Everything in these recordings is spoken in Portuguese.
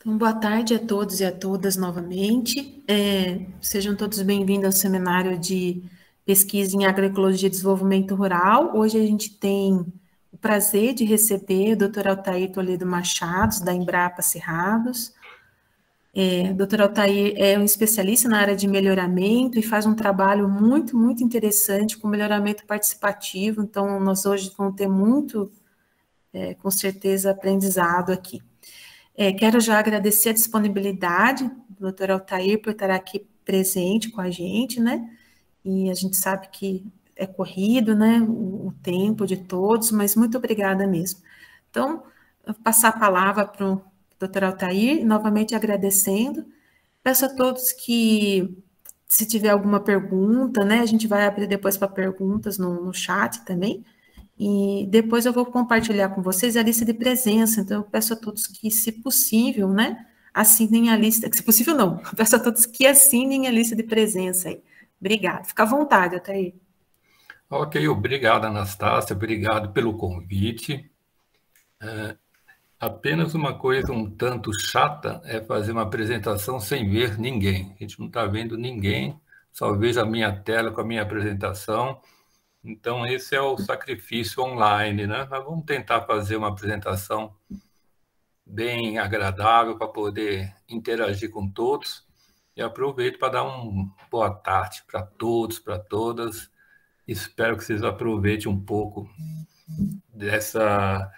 Então, boa tarde a todos e a todas novamente. Sejam todos bem-vindos ao seminário de pesquisa em agroecologia e desenvolvimento rural. Hoje a gente tem o prazer de receber o Dr. Altair Toledo Machado, da Embrapa Cerrados. O Dr. Altair é um especialista na área de melhoramento e faz um trabalho muito interessante com melhoramento participativo. Então, nós hoje vamos ter muito, com certeza, aprendizado aqui. Quero já agradecer a disponibilidade do Dr. Altair por estar aqui presente com a gente, né? E a gente sabe que é corrido, né? O tempo de todos, mas muito obrigada mesmo. Então, vou passar a palavra para o Dr. Altair, novamente agradecendo. Peço a todos que, se tiver alguma pergunta, né? A gente vai abrir depois para perguntas no chat também. E depois eu vou compartilhar com vocês a lista de presença. Então, eu peço a todos que, se possível, né, assinem a lista. Se possível, não. Eu peço a todos que assinem a lista de presença aí. Obrigada. Fica à vontade, Altair. Ok, obrigado, Anastácia. Obrigado pelo convite. Apenas uma coisa um tanto chata é fazer uma apresentação sem ver ninguém. A gente não está vendo ninguém, só vejo a minha tela com a minha apresentação. Então, esse é o sacrifício online, né? Mas vamos tentar fazer uma apresentação bem agradável para poder interagir com todos. E aproveito para dar uma boa tarde para todos, para todas. Espero que vocês aproveitem um pouco dessa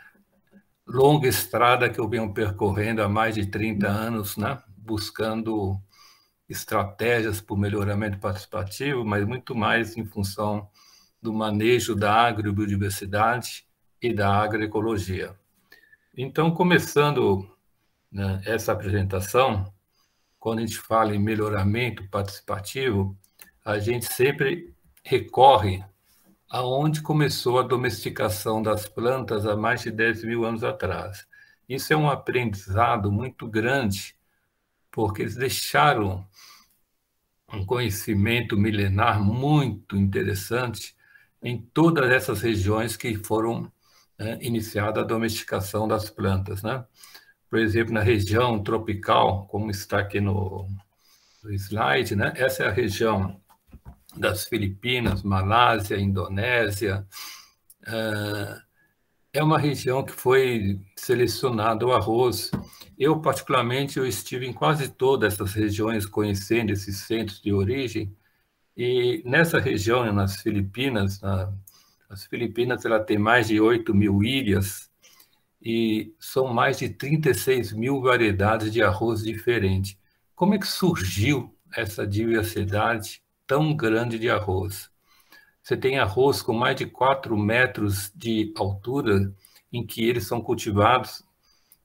longa estrada que eu venho percorrendo há mais de 30 anos, né? Buscando estratégias para o melhoramento participativo, mas muito mais em função do manejo da agrobiodiversidade e da agroecologia. Então, começando, né, essa apresentação, quando a gente fala em melhoramento participativo, a gente sempre recorre aonde começou a domesticação das plantas há mais de 10 mil anos atrás. Isso é um aprendizado muito grande, porque eles deixaram um conhecimento milenar muito interessante em todas essas regiões que foram iniciada a domesticação das plantas, né? Por exemplo, na região tropical, como está aqui no slide, né? Essa é a região das Filipinas, Malásia, Indonésia. É uma região que foi selecionado o arroz. Eu, particularmente, eu estive em quase todas essas regiões, conhecendo esses centros de origem, e nessa região, nas Filipinas, as Filipinas ela tem mais de 8 mil ilhas, e são mais de 36 mil variedades de arroz diferentes. Como é que surgiu essa diversidade tão grande de arroz? Você tem arroz com mais de 4 metros de altura, em que eles são cultivados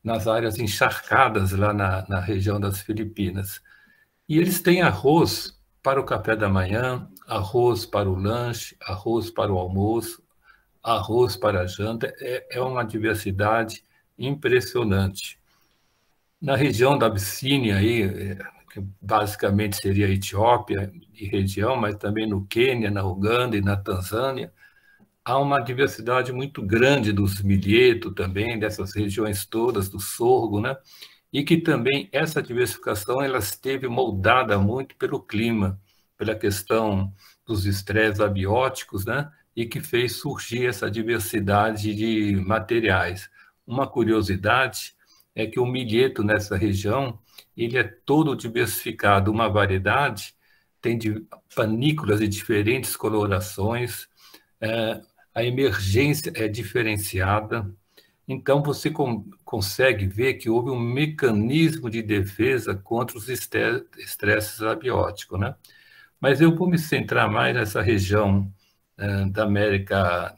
nas áreas encharcadas lá na região das Filipinas. E eles têm arroz para o café da manhã, arroz para o lanche, arroz para o almoço, arroz para a janta. É uma diversidade impressionante. Na região da Abissínia, aí, que basicamente seria a Etiópia e região, mas também no Quênia, na Uganda e na Tanzânia, há uma diversidade muito grande dos milheto também, dessas regiões todas, do sorgo, né? E que também essa diversificação ela esteve moldada muito pelo clima, pela questão dos estresses abióticos, né? E que fez surgir essa diversidade de materiais. Uma curiosidade é que o milheto nessa região ele é todo diversificado, uma variedade, tem panículas de diferentes colorações, a emergência é diferenciada, então você consegue ver que houve um mecanismo de defesa contra os estresses abióticos, né? Mas eu vou me centrar mais nessa região da América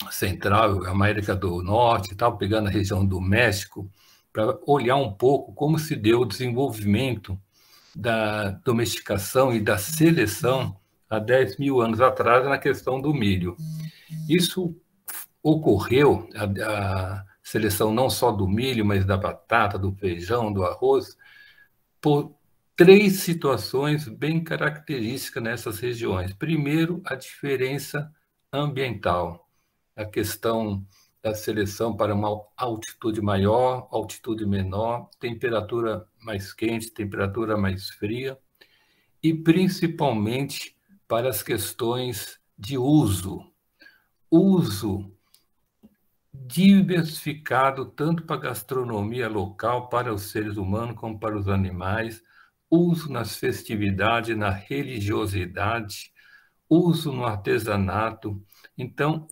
Central, América do Norte, e tal, pegando a região do México, para olhar um pouco como se deu o desenvolvimento da domesticação e da seleção há 10 mil anos atrás na questão do milho. Isso ocorreu, a seleção não só do milho, mas da batata, do feijão, do arroz, por 3 situações bem características nessas regiões. Primeiro, a diferença ambiental, a questão da seleção para uma altitude maior, altitude menor, temperatura mais quente, temperatura mais fria, e principalmente para as questões de uso diversificado tanto para a gastronomia local, para os seres humanos, como para os animais, uso nas festividades, na religiosidade, uso no artesanato. Então,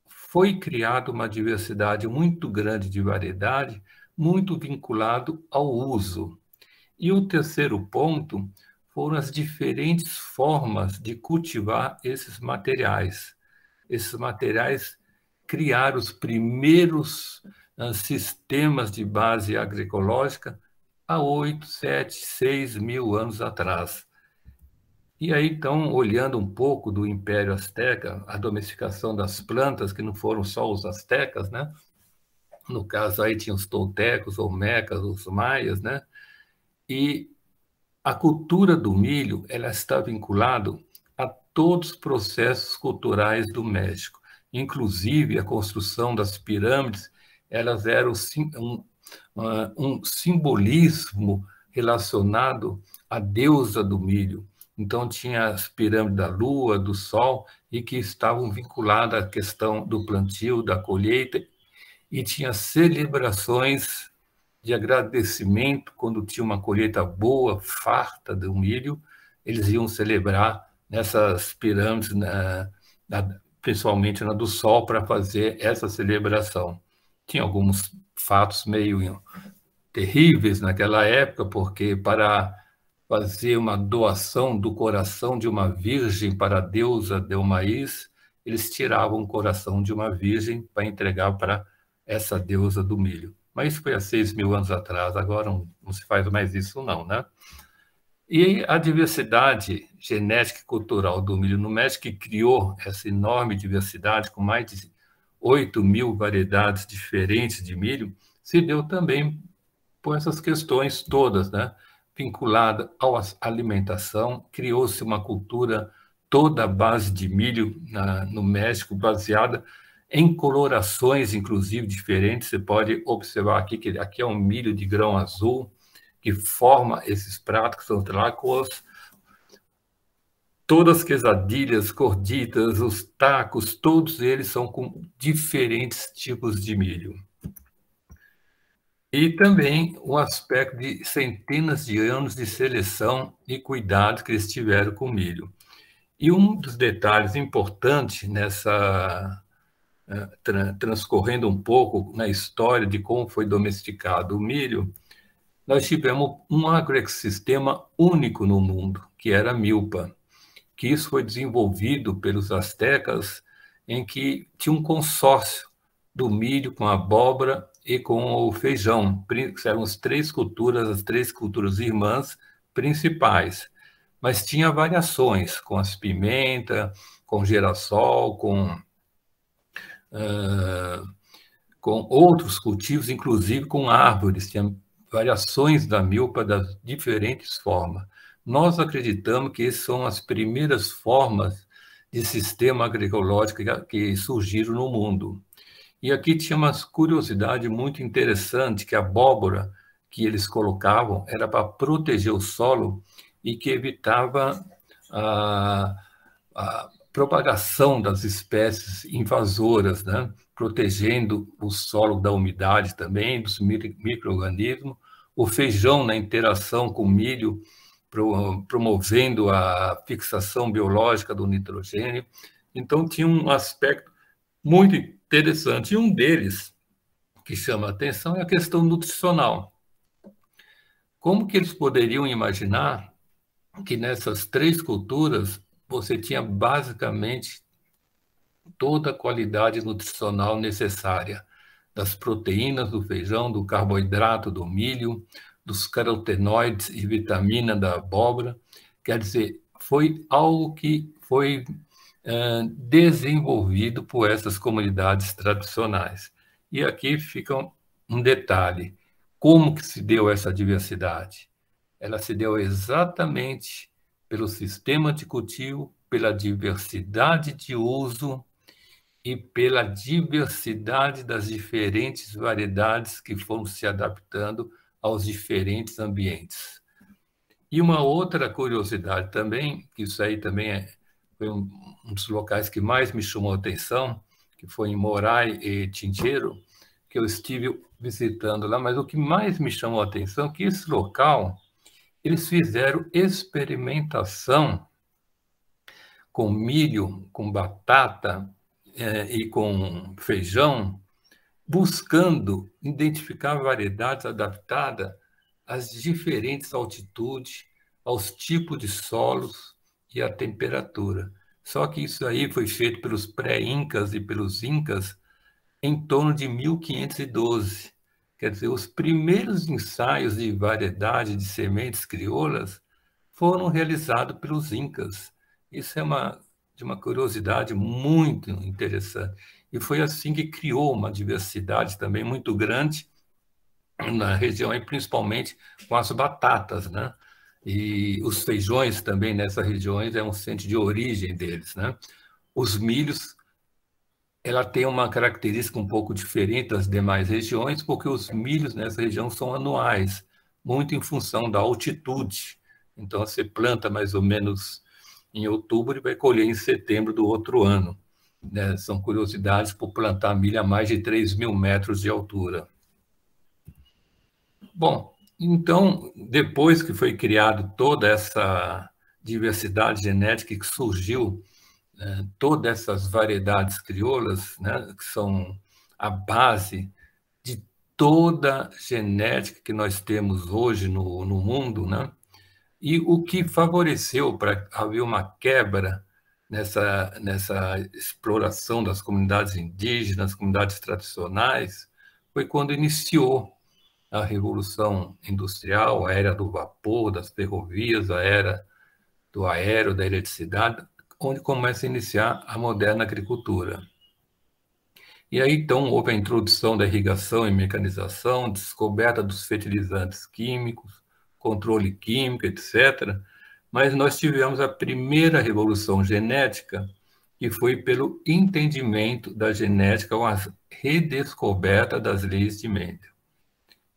foi criada uma diversidade muito grande de variedade, muito vinculado ao uso. E o terceiro ponto foram as diferentes formas de cultivar esses materiais. Esses materiais criaram os primeiros sistemas de base agroecológica há 8, 7, 6 mil anos atrás. E aí, então, olhando um pouco do Império Azteca, a domesticação das plantas, que não foram só os astecas, né? No caso, aí tinha os toltecos, olmecas, os maias, né? E a cultura do milho, ela está vinculada a todos os processos culturais do México, inclusive a construção das pirâmides, elas eram um simbolismo relacionado à deusa do milho. Então, tinha as pirâmides da Lua, do Sol, e que estavam vinculadas à questão do plantio, da colheita, e tinha celebrações de agradecimento quando tinha uma colheita boa, farta do milho, eles iam celebrar nessas pirâmides, principalmente na do Sol, para fazer essa celebração. Tinha alguns fatos meio terríveis naquela época, porque para fazer uma doação do coração de uma virgem para a deusa Delmaís, eles tiravam o coração de uma virgem para entregar para essa deusa do milho. Mas isso foi há 6 mil anos atrás, agora não se faz mais isso não, né? E a diversidade genética e cultural do milho no México, que criou essa enorme diversidade, com mais de 8 mil variedades diferentes de milho, se deu também por essas questões todas, né? Vinculada à alimentação, criou-se uma cultura toda à base de milho no México, baseada em colorações, inclusive, diferentes. Você pode observar aqui que aqui é um milho de grão azul, que forma esses pratos, que são tlácoas. Todas as quesadilhas, gorditas, os tacos, todos eles são com diferentes tipos de milho. E também o aspecto de centenas de anos de seleção e cuidado que eles tiveram com o milho. E um dos detalhes importantes nessa, transcorrendo um pouco na história de como foi domesticado o milho, nós tivemos um agroecossistema único no mundo, que era a milpa, que isso foi desenvolvido pelos astecas, em que tinha um consórcio do milho com a abóbora e com o feijão, que eram as três culturas irmãs principais. Mas tinha variações, com as pimentas, com girassol, com outros cultivos, inclusive com árvores, tinha variações da milpa das diferentes formas. Nós acreditamos que essas são as primeiras formas de sistema agroecológico que surgiram no mundo. E aqui tinha uma curiosidade muito interessante, que a abóbora que eles colocavam era para proteger o solo e que evitava a propagação das espécies invasoras, né? Protegendo o solo da umidade também, dos micro-organismos, o feijão na interação com o milho, promovendo a fixação biológica do nitrogênio. Então, tinha um aspecto muito interessante. E um deles, que chama a atenção, é a questão nutricional. Como que eles poderiam imaginar que nessas três culturas você tinha basicamente toda a qualidade nutricional necessária, das proteínas do feijão, do carboidrato do milho, dos carotenoides e vitamina da abóbora? Quer dizer, foi algo que foi desenvolvido por essas comunidades tradicionais. E aqui fica um detalhe: como que se deu essa diversidade? Ela se deu exatamente pelo sistema de cultivo, pela diversidade de uso e pela diversidade das diferentes variedades que foram se adaptando aos diferentes ambientes. E uma outra curiosidade também, que isso aí também foi um dos locais que mais me chamou a atenção, que foi em Morai e Tincheiro, que eu estive visitando lá, mas o que mais me chamou a atenção é que esse local, eles fizeram experimentação com milho, com batata e com feijão, buscando identificar variedades adaptadas às diferentes altitudes, aos tipos de solos e à temperatura. Só que isso aí foi feito pelos pré-incas e pelos incas em torno de 1512. Quer dizer, os primeiros ensaios de variedade de sementes crioulas foram realizados pelos incas. Isso é de uma curiosidade muito interessante. E foi assim que criou uma diversidade também muito grande na região, e principalmente com as batatas, né? E os feijões também nessas regiões é um centro de origem deles, né? Os milhos, ela tem uma característica um pouco diferente das demais regiões, porque os milhos nessa região são anuais, muito em função da altitude. Então, você planta mais ou menos em outubro e vai colher em setembro do outro ano, né? São curiosidades por plantar milho a mais de 3.000 metros de altura. Bom, então, depois que foi criado toda essa diversidade genética que surgiu, todas essas variedades crioulas, né, que são a base de toda a genética que nós temos hoje no mundo, né? E o que favoreceu para haver uma quebra nessa exploração das comunidades indígenas, comunidades tradicionais, foi quando iniciou a Revolução Industrial, a era do vapor, das ferrovias, a era do aéreo, da eletricidade, onde começa a iniciar a moderna agricultura. E aí, então, houve a introdução da irrigação e mecanização, descoberta dos fertilizantes químicos, controle químico, etc. Mas nós tivemos a primeira revolução genética, que foi pelo entendimento da genética, com a redescoberta das leis de Mendel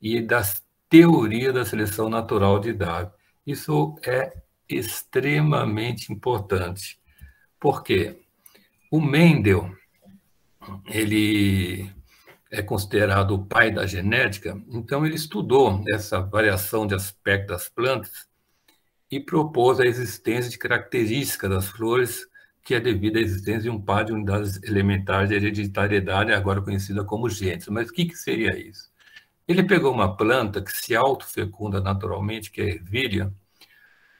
e das teorias da seleção natural de Darwin. Isso é extremamente importante. Por quê? O Mendel, ele é considerado o pai da genética, então ele estudou essa variação de aspecto das plantas e propôs a existência de características das flores que é devido à existência de um par de unidades elementares de hereditariedade, agora conhecida como genes. Mas o que seria isso? Ele pegou uma planta que se autofecunda naturalmente, que é a ervilha,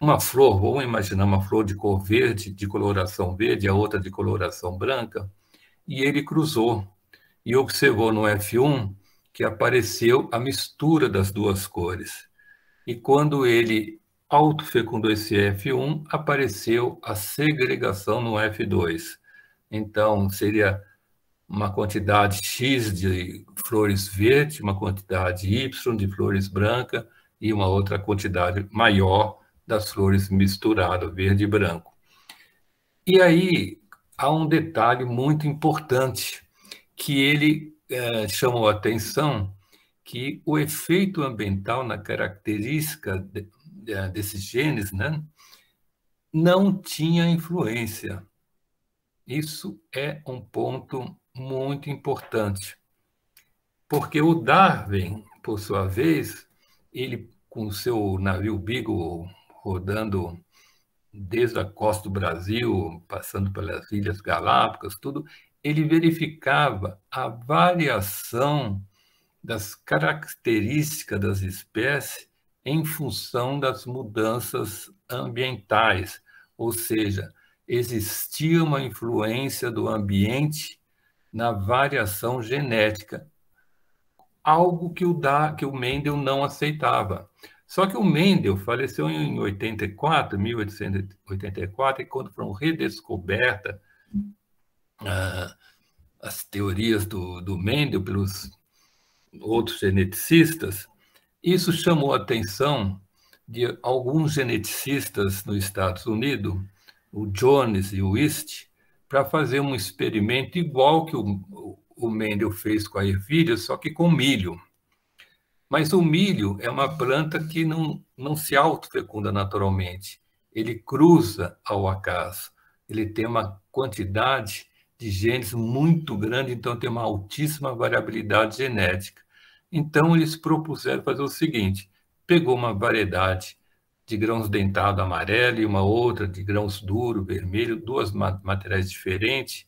uma flor, vamos imaginar uma flor de cor verde, de coloração verde, a outra de coloração branca, e ele cruzou e observou no F1 que apareceu a mistura das duas cores. E quando ele autofecundou esse F1, apareceu a segregação no F2. Então, seria uma quantidade X de flores verdes, uma quantidade Y de flores brancas e uma outra quantidade maior das flores misturadas, verde e branco. E aí há um detalhe muito importante que ele chamou a atenção, que o efeito ambiental na característica desses genes, né, não tinha influência. Isso é um ponto muito importante, porque o Darwin, por sua vez, ele com o seu navio Beagle rodando desde a costa do Brasil, passando pelas Ilhas Galápagos, tudo, ele verificava a variação das características das espécies em função das mudanças ambientais, ou seja, existia uma influência do ambiente na variação genética, algo que o Mendel não aceitava. Só que o Mendel faleceu em 1884, e quando foram redescobertas as teorias do Mendel pelos outros geneticistas, isso chamou a atenção de alguns geneticistas nos Estados Unidos, o Jones e o East, para fazer um experimento igual que o Mendel fez com a ervilha, só que com milho. Mas o milho é uma planta que não se autofecunda naturalmente. Ele cruza ao acaso. Ele tem uma quantidade de genes muito grande, então tem uma altíssima variabilidade genética. Então, eles propuseram fazer o seguinte: pegou uma variedade de grãos dentados amarelo e uma outra de grãos duro, vermelho, duas materiais diferentes,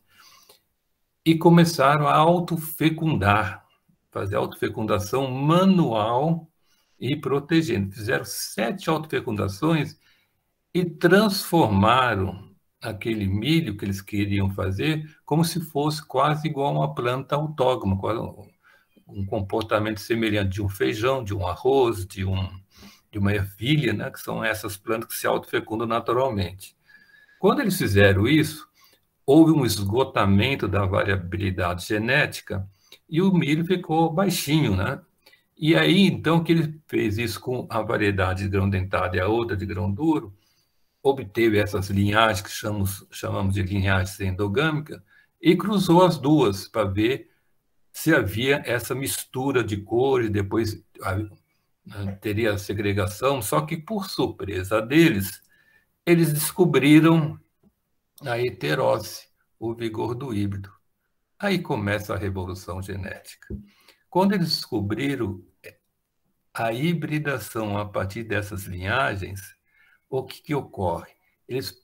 e começaram a autofecundar, fazer autofecundação manual e protegendo. Fizeram 7 autofecundações e transformaram aquele milho que eles queriam fazer como se fosse quase igual a uma planta autógama, um comportamento semelhante de um feijão, de um arroz, de uma ervilha, né, que são essas plantas que se autofecundam naturalmente. Quando eles fizeram isso, houve um esgotamento da variabilidade genética e o milho ficou baixinho, né? E aí, então, que ele fez isso com a variedade de grão dentado e a outra de grão duro, obteve essas linhagens que chamamos de linhagens endogâmicas e cruzou as duas para ver se havia essa mistura de cores, depois teria a segregação, só que, por surpresa deles, eles descobriram a heterose, o vigor do híbrido. Aí começa a revolução genética. Quando eles descobriram a hibridação a partir dessas linhagens, o que ocorre? Eles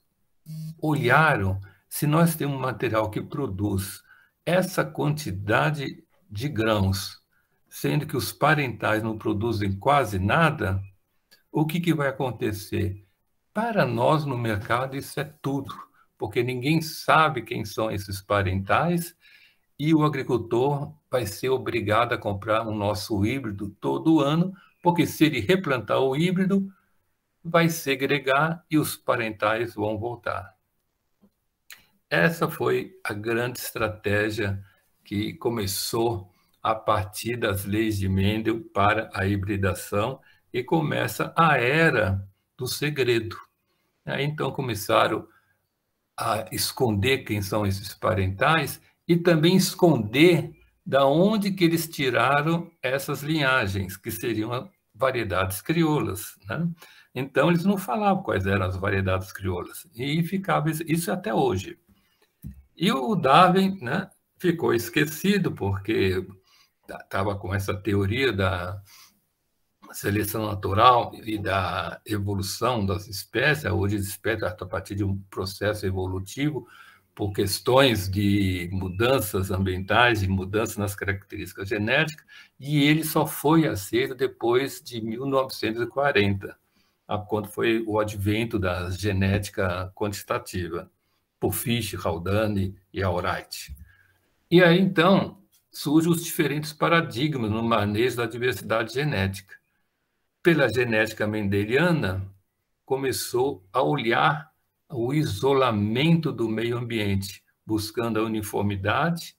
olharam se nós temos um material que produz essa quantidade de grãos, sendo que os parentais não produzem quase nada, o que vai acontecer? Para nós, no mercado, isso é tudo, porque ninguém sabe quem são esses parentais e o agricultor vai ser obrigado a comprar o nosso híbrido todo ano, porque se ele replantar o híbrido, vai segregar e os parentais vão voltar. Essa foi a grande estratégia que começou a partir das leis de Mendel para a hibridação e começa a era do segredo. Aí, então, começaram a esconder quem são esses parentais e também esconder da onde que eles tiraram essas linhagens, que seriam variedades crioulas, né? Então, eles não falavam quais eram as variedades crioulas, e ficava isso até hoje. E o Darwin, né, ficou esquecido, porque estava com essa teoria da seleção natural e da evolução das espécies. Hoje as espécies a partir de um processo evolutivo por questões de mudanças ambientais e mudanças nas características genéticas, e ele só foi aceito depois de 1940, quando foi o advento da genética quantitativa, por Fischer, Haldane e Albright. E aí, então, surgem os diferentes paradigmas no manejo da diversidade genética. Pela genética mendeliana, começou a olhar o isolamento do meio ambiente, buscando a uniformidade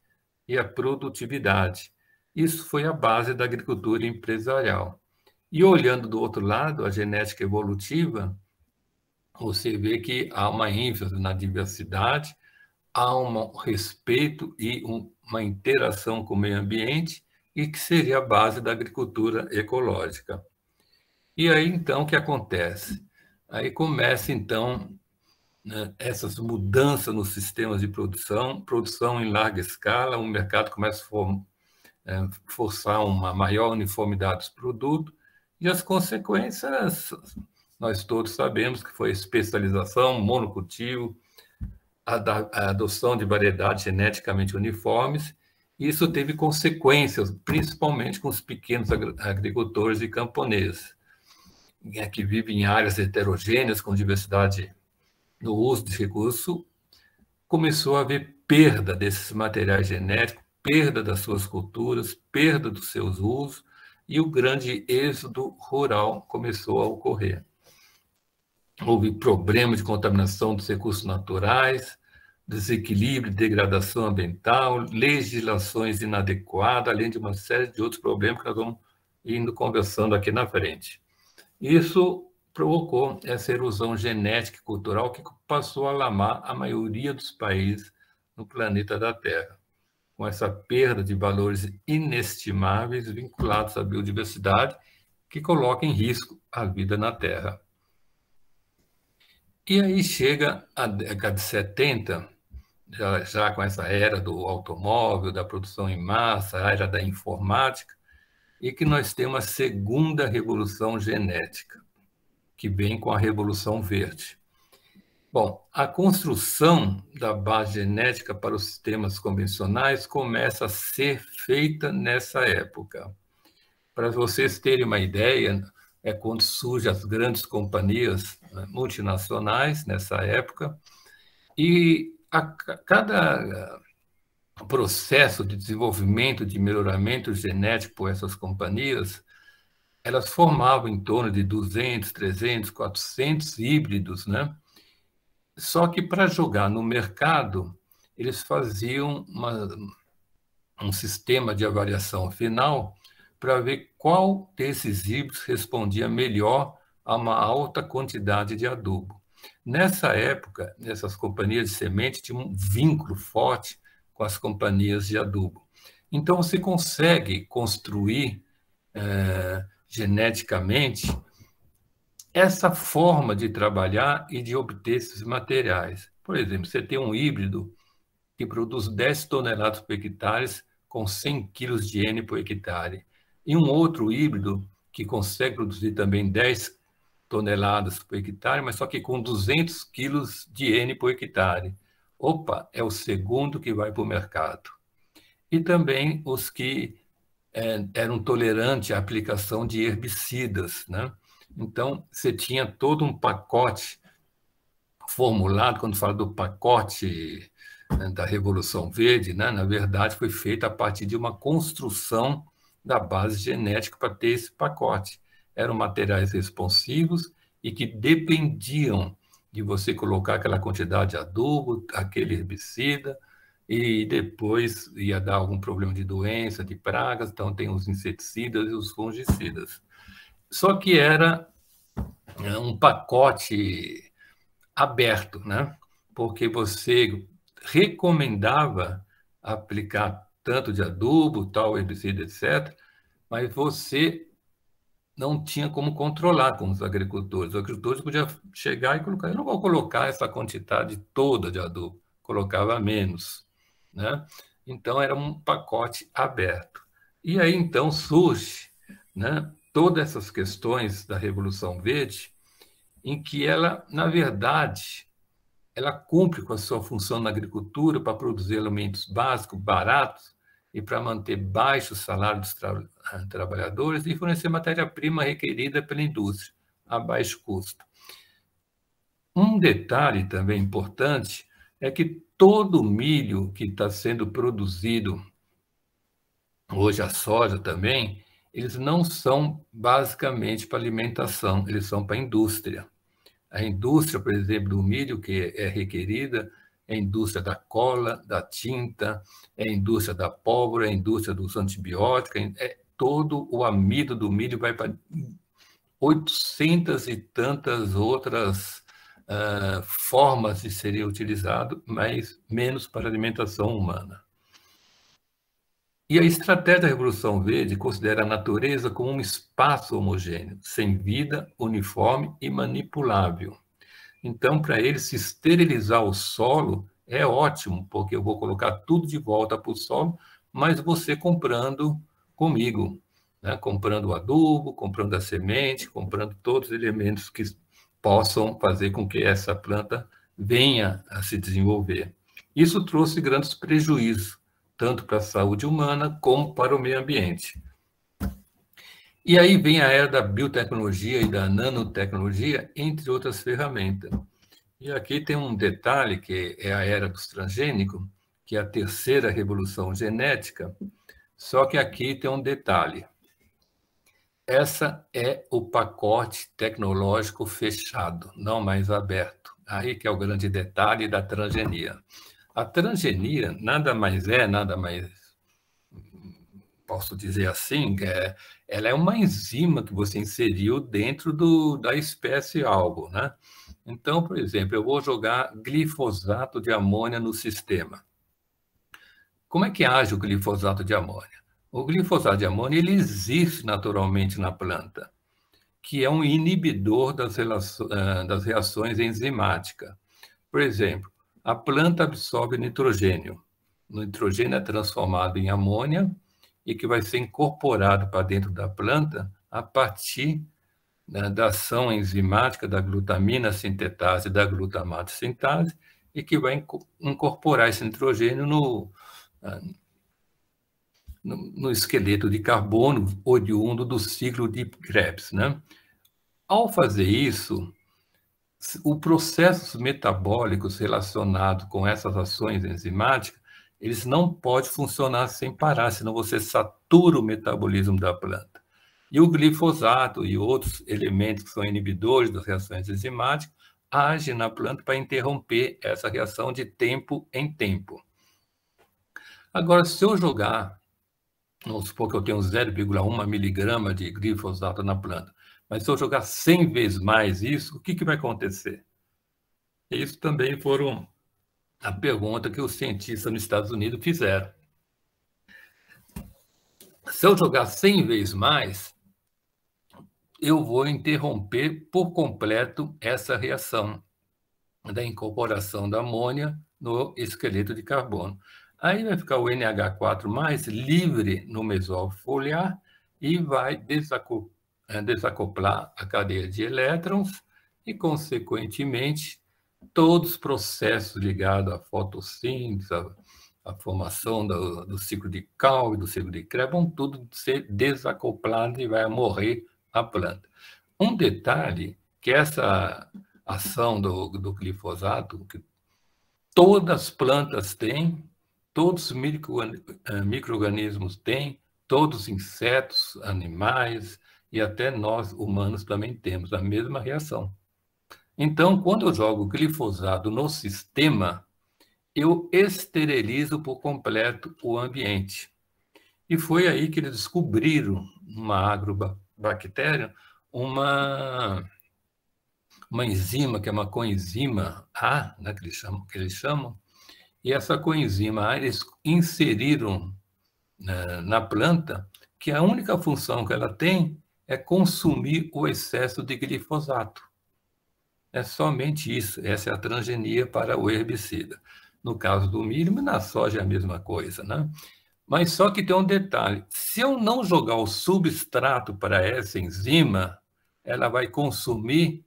e a produtividade. Isso foi a base da agricultura empresarial. E olhando do outro lado, a genética evolutiva, você vê que há uma ênfase na diversidade, há um respeito e uma interação com o meio ambiente, e que seria a base da agricultura ecológica. E aí, então, o que acontece? Aí começa, então, né, essas mudanças nos sistemas de produção em larga escala, o mercado começa a forçar uma maior uniformidade dos produtos, e as consequências, nós todos sabemos que foi especialização, monocultivo, a adoção de variedades geneticamente uniformes. Isso teve consequências, principalmente com os pequenos agricultores e camponeses, que vivem em áreas heterogêneas, com diversidade no uso de recursos. Começou a haver perda desses materiais genéticos, perda das suas culturas, perda dos seus usos, e o grande êxodo rural começou a ocorrer. Houve problemas de contaminação dos recursos naturais, desequilíbrio, degradação ambiental, legislações inadequadas, além de uma série de outros problemas que nós vamos indo conversando aqui na frente. Isso provocou essa erosão genética e cultural que passou a lamar a maioria dos países no planeta da Terra, com essa perda de valores inestimáveis vinculados à biodiversidade, que coloca em risco a vida na Terra. E aí chega a década de 70, já com essa era do automóvel, da produção em massa, a era da informática, e que nós temos a segunda revolução genética, que vem com a Revolução Verde. Bom, a construção da base genética para os sistemas convencionais começa a ser feita nessa época. Para vocês terem uma ideia, é quando surgem as grandes companhias multinacionais nessa época, e cada processo de desenvolvimento, de melhoramento genético por essas companhias, elas formavam em torno de 200, 300, 400 híbridos, né? Só que para jogar no mercado, eles faziam um sistema de avaliação final para ver qual desses híbridos respondia melhor a uma alta quantidade de adubo. Nessa época, essas companhias de semente tinham um vínculo forte com as companhias de adubo. Então, você consegue construir geneticamente essa forma de trabalhar e de obter esses materiais. Por exemplo, você tem um híbrido que produz 10 toneladas por hectare com 100 quilos de N por hectare, e um outro híbrido que consegue produzir também 10 toneladas por hectare, mas só que com 200 quilos de N por hectare. Opa, é o segundo que vai para o mercado. E também os que eram tolerantes à aplicação de herbicidas, né? Então, você tinha todo um pacote formulado, quando fala do pacote da Revolução Verde, né? Na verdade, foi feito a partir de uma construção da base genética para ter esse pacote. Eram materiais responsivos e que dependiam de você colocar aquela quantidade de adubo, aquele herbicida, e depois ia dar algum problema de doença, de pragas, então tem os inseticidas e os fungicidas. Só que era um pacote aberto, né? Porque você recomendava aplicar tanto de adubo, tal herbicida, etc., mas você não tinha como controlar com os agricultores. Os agricultores podiam chegar e colocar, eu não vou colocar essa quantidade toda de adubo, colocava menos, né? Então, era um pacote aberto. E aí, então, surge, né, todas essas questões da Revolução Verde, em que ela, na verdade, ela cumpre com a sua função na agricultura para produzir alimentos básicos, baratos, e para manter baixo o salário dos trabalhadores e fornecer matéria-prima requerida pela indústria, a baixo custo. Um detalhe também importante é que todo o milho que está sendo produzido, hoje a soja também, eles não são basicamente para alimentação, eles são para a indústria. A indústria, por exemplo, do milho que é requerida, é a indústria da cola, da tinta, é a indústria da pólvora, é a indústria dos antibióticos, todo o amido do milho vai para 800 e tantas outras formas de ser utilizado, mas menos para alimentação humana. E a estratégia da Revolução Verde considera a natureza como um espaço homogêneo, sem vida, uniforme e manipulável. Então, para ele, se esterilizar o solo é ótimo, porque eu vou colocar tudo de volta para o solo, mas você comprando comigo, né? Comprando o adubo, comprando a semente, comprando todos os elementos que possam fazer com que essa planta venha a se desenvolver. Isso trouxe grandes prejuízos, tanto para a saúde humana como para o meio ambiente. E aí vem a era da biotecnologia e da nanotecnologia, entre outras ferramentas. E aqui tem um detalhe, que é a era dos transgênicos, que é a terceira revolução genética, só que aqui tem um detalhe. Essa é o pacote tecnológico fechado, não mais aberto. Aí que é o grande detalhe da transgenia. A transgenia nada mais, posso dizer assim, ela é uma enzima que você inseriu dentro da espécie alvo, né? Então, por exemplo, eu vou jogar glifosato de amônia no sistema. como é que age o glifosato de amônia? O glifosato de amônia ele existe naturalmente na planta, que é um inibidor das reações enzimáticas. Por exemplo, a planta absorve nitrogênio. O nitrogênio é transformado em amônia e que vai ser incorporado para dentro da planta a partir da ação enzimática da glutamina sintetase e da glutamato sintase e que vai incorporar esse nitrogênio no esqueleto de carbono oriundo do ciclo de Krebs, né? Ao fazer isso, os processos metabólicos relacionados com essas ações enzimáticas, eles não podem funcionar sem parar, senão você satura o metabolismo da planta. E o glifosato e outros elementos que são inibidores das reações enzimáticas agem na planta para interromper essa reação de tempo em tempo. Agora, se eu jogar, vamos supor que eu tenho 0,1 miligrama de glifosato na planta, mas se eu jogar 100 vezes mais isso, o que vai acontecer? Isso também foram a pergunta que os cientistas nos Estados Unidos fizeram. Se eu jogar 100 vezes mais, eu vou interromper por completo essa reação da incorporação da amônia no esqueleto de carbono. Aí vai ficar o NH4+ livre no mesófilo foliar e vai desacoplar a cadeia de elétrons e, consequentemente, todos os processos ligados à fotossíntese, à formação do ciclo de Calvin, do ciclo de Krebs, vão tudo ser desacoplados e vai morrer a planta. Um detalhe que essa ação do glifosato, que todas as plantas têm, todos os micro-organismos têm, todos os insetos, animais e até nós humanos também temos a mesma reação. Então, quando eu jogo glifosato no sistema, eu esterilizo por completo o ambiente. E foi aí que eles descobriram, uma agrobactéria, uma enzima, que é uma coenzima A, né, que eles chamam, e essa coenzima A eles inseriram na planta, que a única função que ela tem é consumir o excesso de glifosato. É somente isso, essa é a transgenia para o herbicida. No caso do milho, na soja é a mesma coisa, né? Mas só que tem um detalhe, se eu não jogar o substrato para essa enzima, ela vai consumir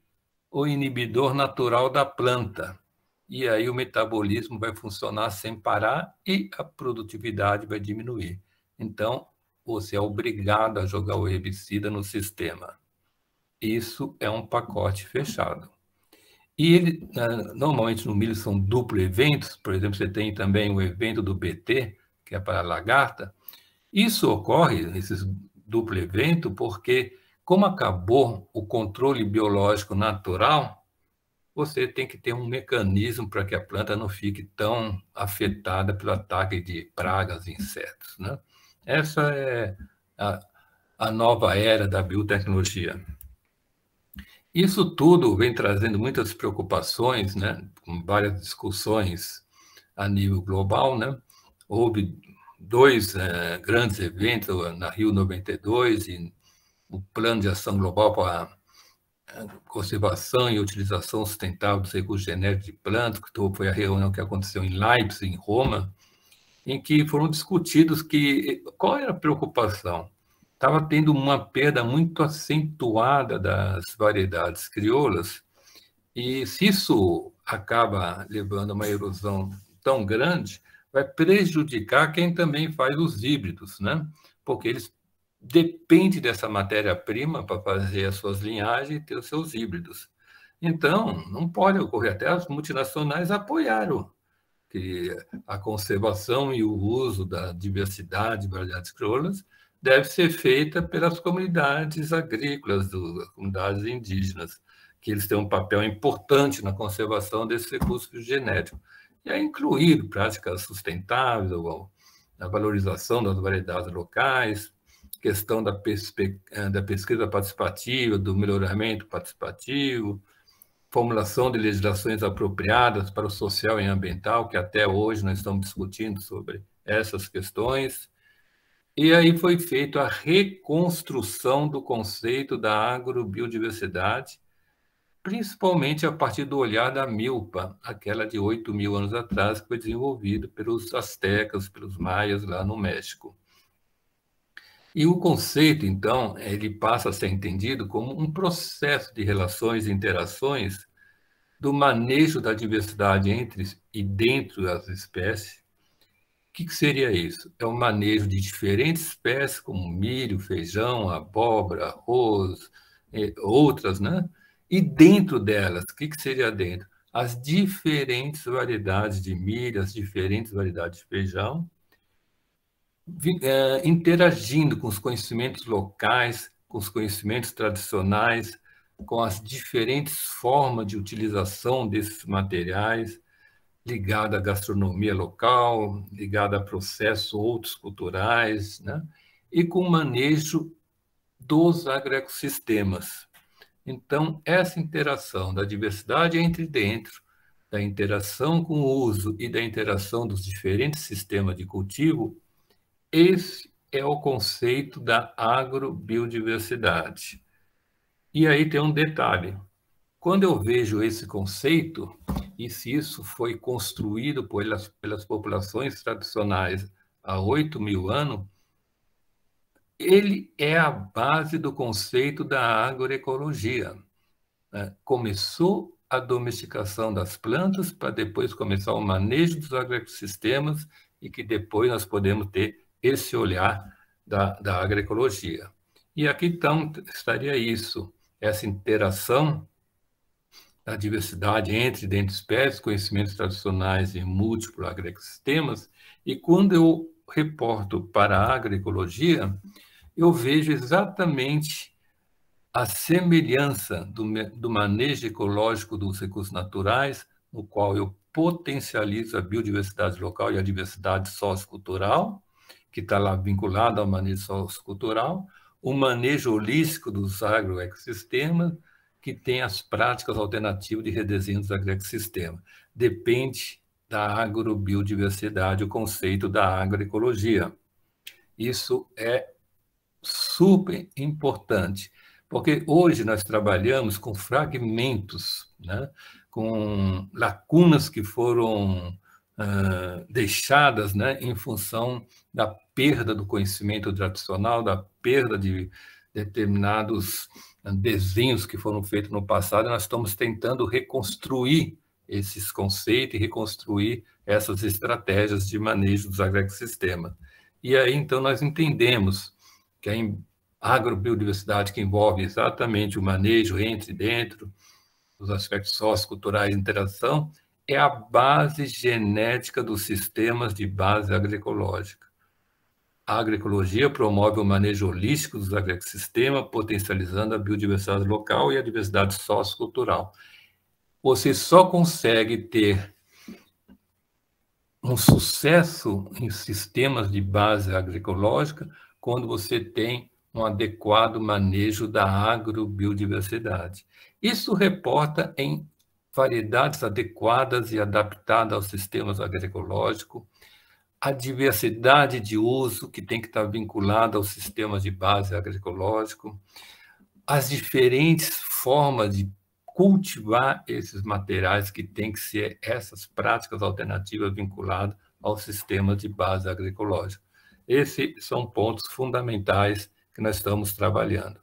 o inibidor natural da planta. E aí o metabolismo vai funcionar sem parar e a produtividade vai diminuir. Então, você é obrigado a jogar o herbicida no sistema. Isso é um pacote fechado. E ele, normalmente no milho são duplo eventos, por exemplo, você tem também o evento do BT, que é para a lagarta. Isso ocorre, esses duplo evento, porque como acabou o controle biológico natural, você tem que ter um mecanismo para que a planta não fique tão afetada pelo ataque de pragas e insetos, né? Essa é a nova era da biotecnologia. Isso tudo vem trazendo muitas preocupações, né? Com várias discussões a nível global, né? Houve dois grandes eventos, na Rio 92 e o Plano de Ação Global para a Conservação e Utilização Sustentável dos Recursos Genéticos de Plantas, que foi a reunião que aconteceu em Leipzig, em Roma, em que foram discutidos qual era a preocupação. Estava tendo uma perda muito acentuada das variedades crioulas, e se isso acaba levando a uma erosão tão grande, vai prejudicar quem também faz os híbridos, né? Porque eles dependem dessa matéria-prima para fazer as suas linhagens e ter os seus híbridos. Então, não pode ocorrer. Até as multinacionais apoiaram que a conservação e o uso da diversidade de variedades crioulas deve ser feita pelas comunidades agrícolas, das comunidades indígenas, que eles têm um papel importante na conservação desses recursos genéticos. E a incluir práticas sustentáveis, a valorização das variedades locais, questão da pesquisa participativa, do melhoramento participativo, formulação de legislações apropriadas para o social e ambiental, que até hoje nós estamos discutindo sobre essas questões. E aí foi feita a reconstrução do conceito da agrobiodiversidade, principalmente a partir do olhar da Milpa, aquela de 8.000 anos atrás, que foi desenvolvida pelos astecas, pelos maias lá no México. E o conceito, então, ele passa a ser entendido como um processo de relações e interações do manejo da diversidade entre e dentro das espécies. O que seria isso? É o manejo de diferentes espécies, como milho, feijão, abóbora, arroz, outras, né? E dentro delas, o que seria dentro? As diferentes variedades de milho, as diferentes variedades de feijão, interagindo com os conhecimentos locais, com os conhecimentos tradicionais, com as diferentes formas de utilização desses materiais, ligada à gastronomia local, ligada a processos outros culturais, né? E com o manejo dos agroecossistemas. Então, essa interação da diversidade entre dentro, da interação com o uso e da interação dos diferentes sistemas de cultivo, esse é o conceito da agrobiodiversidade. E aí tem um detalhe. Quando eu vejo esse conceito, e se isso foi construído pelas populações tradicionais há 8.000 anos, ele é a base do conceito da agroecologia. Começou a domesticação das plantas para depois começar o manejo dos agroecossistemas e que depois nós podemos ter esse olhar da agroecologia. E aqui então estaria isso, essa interação da diversidade entre e dentro de espécies, conhecimentos tradicionais e múltiplos agroecossistemas, e quando eu reporto para a agroecologia, eu vejo exatamente a semelhança do manejo ecológico dos recursos naturais, no qual eu potencializo a biodiversidade local e a diversidade sociocultural, que está lá vinculada ao manejo sociocultural, o manejo holístico dos agroecossistemas, que tem as práticas alternativas de redesenho dos agroecossistemas. Depende da agrobiodiversidade, o conceito da agroecologia. Isso é super importante, porque hoje nós trabalhamos com fragmentos, né? Com lacunas que foram deixadas, né? Em função da perda do conhecimento tradicional, da perda de determinados desenhos que foram feitos no passado. Nós estamos tentando reconstruir esses conceitos e reconstruir essas estratégias de manejo dos agroecossistemas. E aí, então, nós entendemos que a agrobiodiversidade, que envolve exatamente o manejo entre e dentro, os aspectos socioculturais de interação, é a base genética dos sistemas de base agroecológica. A agroecologia promove o manejo holístico dos agroecossistemas, potencializando a biodiversidade local e a diversidade sociocultural. Você só consegue ter um sucesso em sistemas de base agroecológica quando você tem um adequado manejo da agrobiodiversidade. Isso reporta em variedades adequadas e adaptadas aos sistemas agroecológicos, a diversidade de uso que tem que estar vinculada aos sistemas de base agroecológico, as diferentes formas de cultivar esses materiais que tem que ser essas práticas alternativas vinculadas ao sistema de base agroecológica. Esses são pontos fundamentais que nós estamos trabalhando.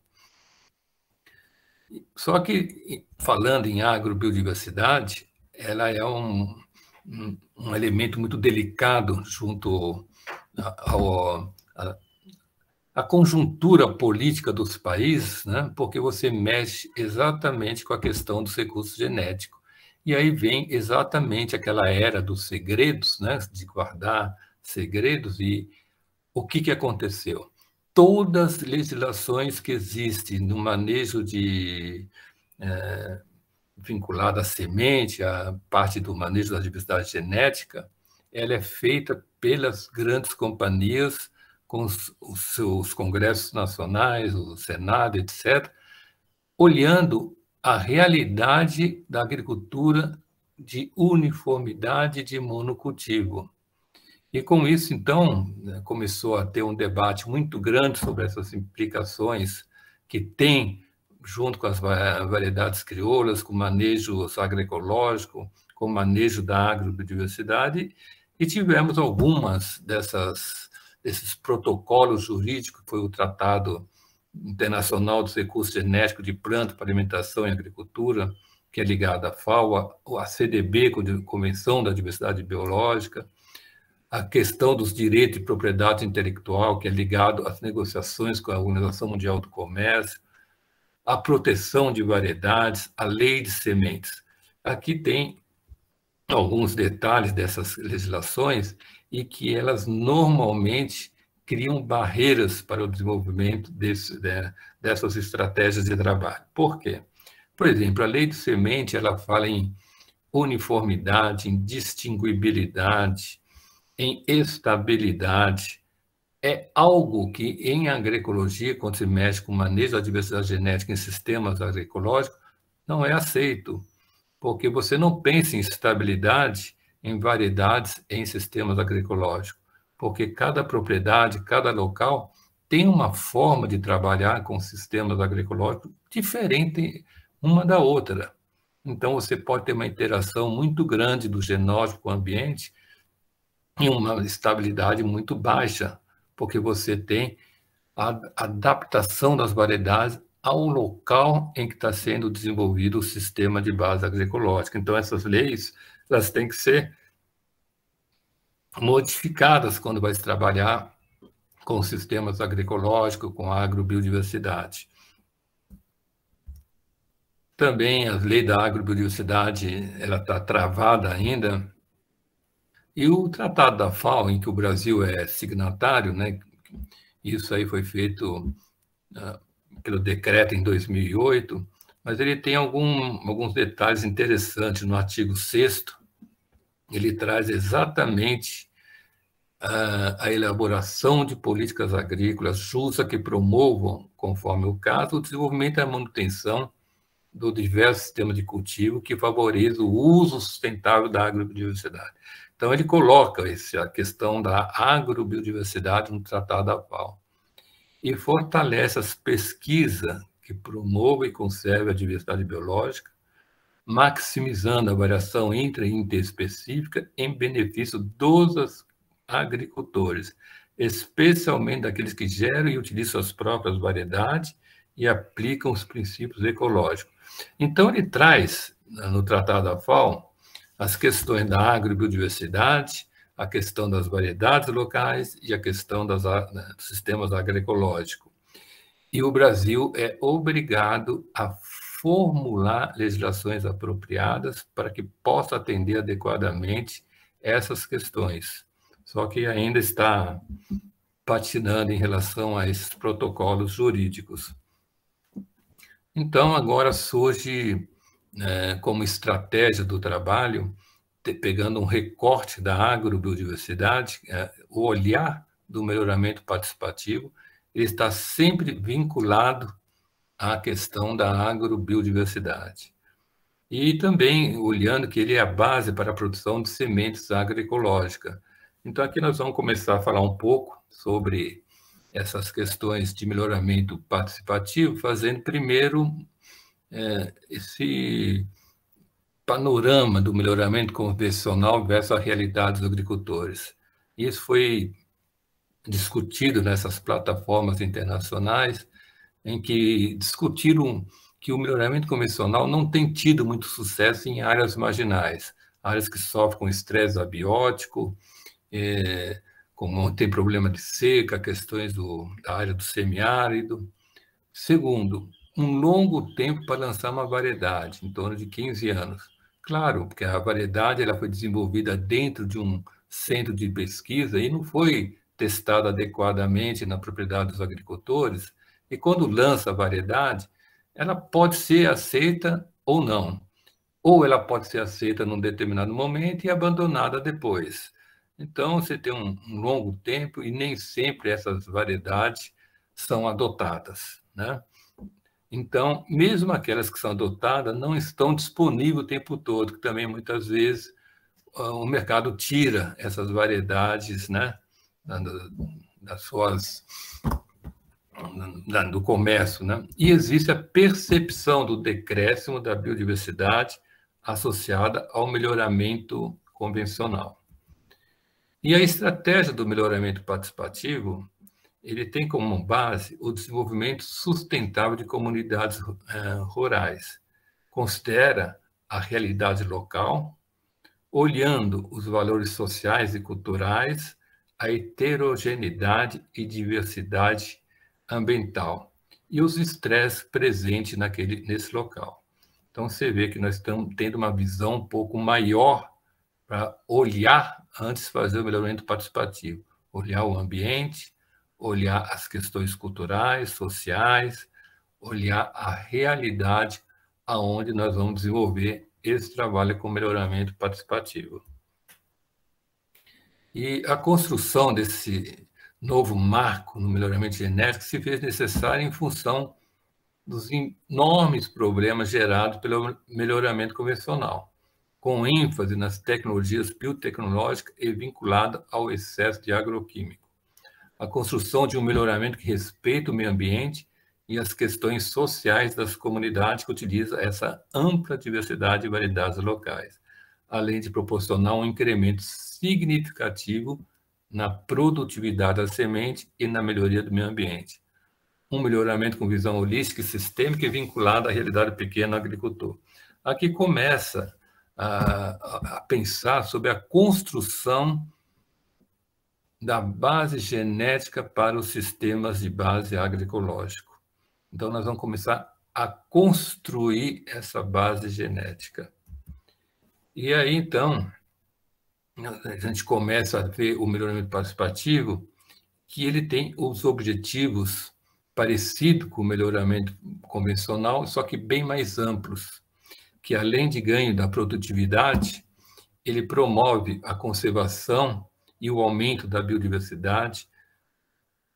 Só que, falando em agrobiodiversidade, ela é um elemento muito delicado junto à conjuntura política dos países, né? Porque você mexe exatamente com a questão dos recursos genéticos. E aí vem exatamente aquela era dos segredos, né? De guardar segredos. E o que aconteceu? Todas as legislações que existem no manejo vinculado à semente, a parte do manejo da diversidade genética, ela é feita pelas grandes companhias, com os seus congressos nacionais, o Senado, etc., olhando a realidade da agricultura de uniformidade de monocultivo. E com isso, então, né, começou a ter um debate muito grande sobre essas implicações que tem, junto com as variedades crioulas, com o manejo agroecológico, com o manejo da agrobiodiversidade, e tivemos algumas desses protocolos jurídicos, que foi o Tratado Internacional dos Recursos Genéticos de Planta para Alimentação e Agricultura, que é ligado à FAO, a CDB, Convenção da Diversidade Biológica, a questão dos direitos de propriedade intelectual, que é ligado às negociações com a Organização Mundial do Comércio, a proteção de variedades, a lei de sementes. Aqui tem alguns detalhes dessas legislações e que elas normalmente criam barreiras para o desenvolvimento dessas estratégias de trabalho. Por quê? Por exemplo, a lei de semente ela fala em uniformidade, em distinguibilidade, em estabilidade. É algo que, em agroecologia, quando se mexe com o manejo da diversidade genética em sistemas agroecológicos, não é aceito, porque você não pensa em estabilidade em variedades em sistemas agroecológicos, porque cada propriedade, cada local tem uma forma de trabalhar com sistemas agroecológicos diferente uma da outra. Então, você pode ter uma interação muito grande do genótipo com o ambiente e uma estabilidade muito baixa, porque você tem a adaptação das variedades ao local em que está sendo desenvolvido o sistema de base agroecológica. Então, essas leis elas têm que ser modificadas quando vai se trabalhar com sistemas agroecológicos, com a agrobiodiversidade. Também a lei da agrobiodiversidade ela está travada ainda. E o Tratado da FAO, em que o Brasil é signatário, né, isso aí foi feito pelo decreto em 2008, mas ele tem alguns detalhes interessantes. No artigo 6º, ele traz exatamente a elaboração de políticas agrícolas justas que promovam, conforme o caso, o desenvolvimento e a manutenção do diverso sistema de cultivo que favoreça o uso sustentável da agrobiodiversidade. Então, ele coloca a questão da agrobiodiversidade no Tratado da FAO e fortalece as pesquisas que promovam e conservam a diversidade biológica, maximizando a variação intra e interespecífica em benefício dos agricultores, especialmente daqueles que geram e utilizam suas próprias variedades e aplicam os princípios ecológicos. Então, ele traz, no Tratado da FAO, as questões da agrobiodiversidade, a questão das variedades locais e a questão dos sistemas agroecológicos. E o Brasil é obrigado a formular legislações apropriadas para que possa atender adequadamente essas questões. Só que ainda está patinando em relação a esses protocolos jurídicos. Então, agora surge, como estratégia do trabalho, pegando um recorte da agrobiodiversidade, o olhar do melhoramento participativo, ele está sempre vinculado à questão da agrobiodiversidade. E também olhando que ele é a base para a produção de sementes agroecológicas. Então, aqui nós vamos começar a falar um pouco sobre essas questões de melhoramento participativo, fazendo primeiro esse panorama do melhoramento convencional versus a realidade dos agricultores. Isso foi discutido nessas plataformas internacionais, em que discutiram que o melhoramento convencional não tem tido muito sucesso em áreas marginais, áreas que sofrem com estresse abiótico, como tem problema de seca, questões da área do semiárido. Segundo, um longo tempo para lançar uma variedade, em torno de 15 anos. Claro, porque a variedade ela foi desenvolvida dentro de um centro de pesquisa e não foi testada adequadamente na propriedade dos agricultores, e quando lança a variedade, ela pode ser aceita ou não, ou ela pode ser aceita num determinado momento e abandonada depois. Então, você tem um longo tempo e nem sempre essas variedades são adotadas, né? Então, mesmo aquelas que são adotadas não estão disponíveis o tempo todo, que também muitas vezes o mercado tira essas variedades, né, do comércio, né? E existe a percepção do decréscimo da biodiversidade associada ao melhoramento convencional. E a estratégia do melhoramento participativo, ele tem como base o desenvolvimento sustentável de comunidades rurais. Considera a realidade local, olhando os valores sociais e culturais, a heterogeneidade e diversidade ambiental e os estresses presentes nesse local. Então, você vê que nós estamos tendo uma visão um pouco maior para olhar antes de fazer o melhoramento participativo. Olhar o ambiente, olhar as questões culturais, sociais, olhar a realidade aonde nós vamos desenvolver esse trabalho com melhoramento participativo. E a construção desse novo marco no melhoramento genético se fez necessária em função dos enormes problemas gerados pelo melhoramento convencional, com ênfase nas tecnologias biotecnológicas e vinculada ao excesso de agroquímico. A construção de um melhoramento que respeita o meio ambiente e as questões sociais das comunidades que utilizam essa ampla diversidade de variedades locais, além de proporcionar um incremento significativo na produtividade da semente e na melhoria do meio ambiente. Um melhoramento com visão holística e sistêmica e vinculada à realidade pequena do agricultor. Aqui começa a pensar sobre a construção da base genética para os sistemas de base agroecológico. Então, nós vamos começar a construir essa base genética. E aí, então, a gente começa a ver o melhoramento participativo, que ele tem os objetivos parecidos com o melhoramento convencional, só que bem mais amplos, que além de ganho da produtividade, ele promove a conservação e o aumento da biodiversidade,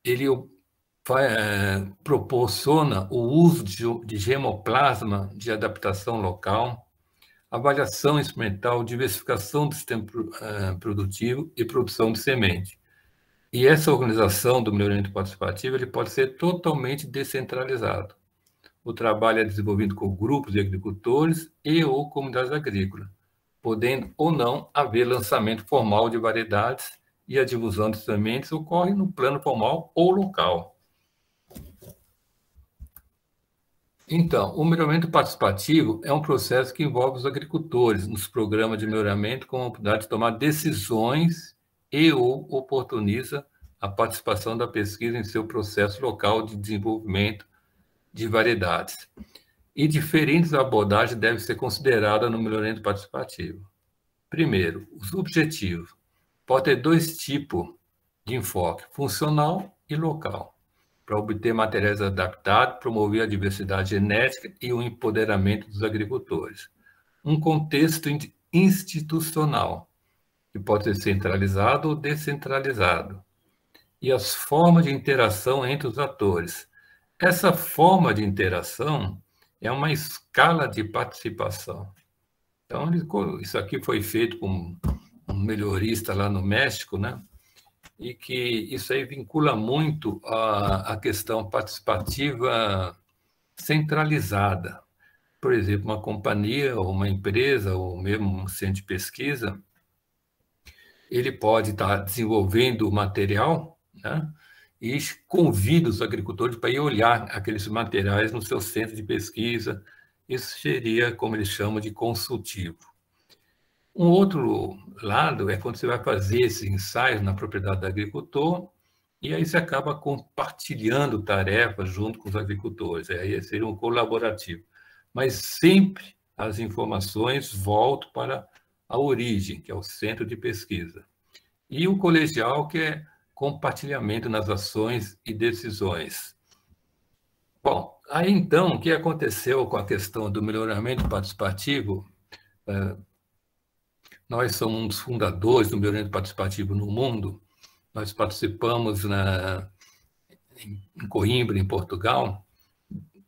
ele proporciona o uso de germoplasma de adaptação local, avaliação experimental, diversificação do sistema produtivo e produção de semente. E essa organização do melhoramento participativo ele pode ser totalmente descentralizado. O trabalho é desenvolvido com grupos de agricultores e ou comunidades agrícolas, podendo ou não haver lançamento formal de variedades e a difusão de sementes ocorre no plano formal ou local. Então, o melhoramento participativo é um processo que envolve os agricultores nos programas de melhoramento com a oportunidade de tomar decisões e ou oportuniza a participação da pesquisa em seu processo local de desenvolvimento de variedades. E diferentes abordagens devem ser consideradas no melhoramento participativo. Primeiro, os objetivos. Pode ter dois tipos de enfoque, funcional e local, para obter materiais adaptados, promover a diversidade genética e o empoderamento dos agricultores. Um contexto institucional, que pode ser centralizado ou descentralizado. E as formas de interação entre os atores. Essa forma de interação é uma escala de participação. Então, isso aqui foi feito com um melhorista lá no México, né? E que isso aí vincula muito a questão participativa centralizada. Por exemplo, uma companhia, ou uma empresa, ou mesmo um centro de pesquisa, ele pode estar desenvolvendo material, né? E convida os agricultores para ir olhar aqueles materiais no seu centro de pesquisa. Isso seria, como eles chamam, de consultivo. Um outro lado é quando você vai fazer esses ensaios na propriedade do agricultor e aí você acaba compartilhando tarefas junto com os agricultores. Aí seria um colaborativo. Mas sempre as informações voltam para a origem, que é o centro de pesquisa. E o colegial, que é compartilhamento nas ações e decisões. Bom, aí então, o que aconteceu com a questão do melhoramento participativo? Nós somos um dos fundadores do melhoramento participativo no mundo. Nós participamos em Coimbra, em Portugal,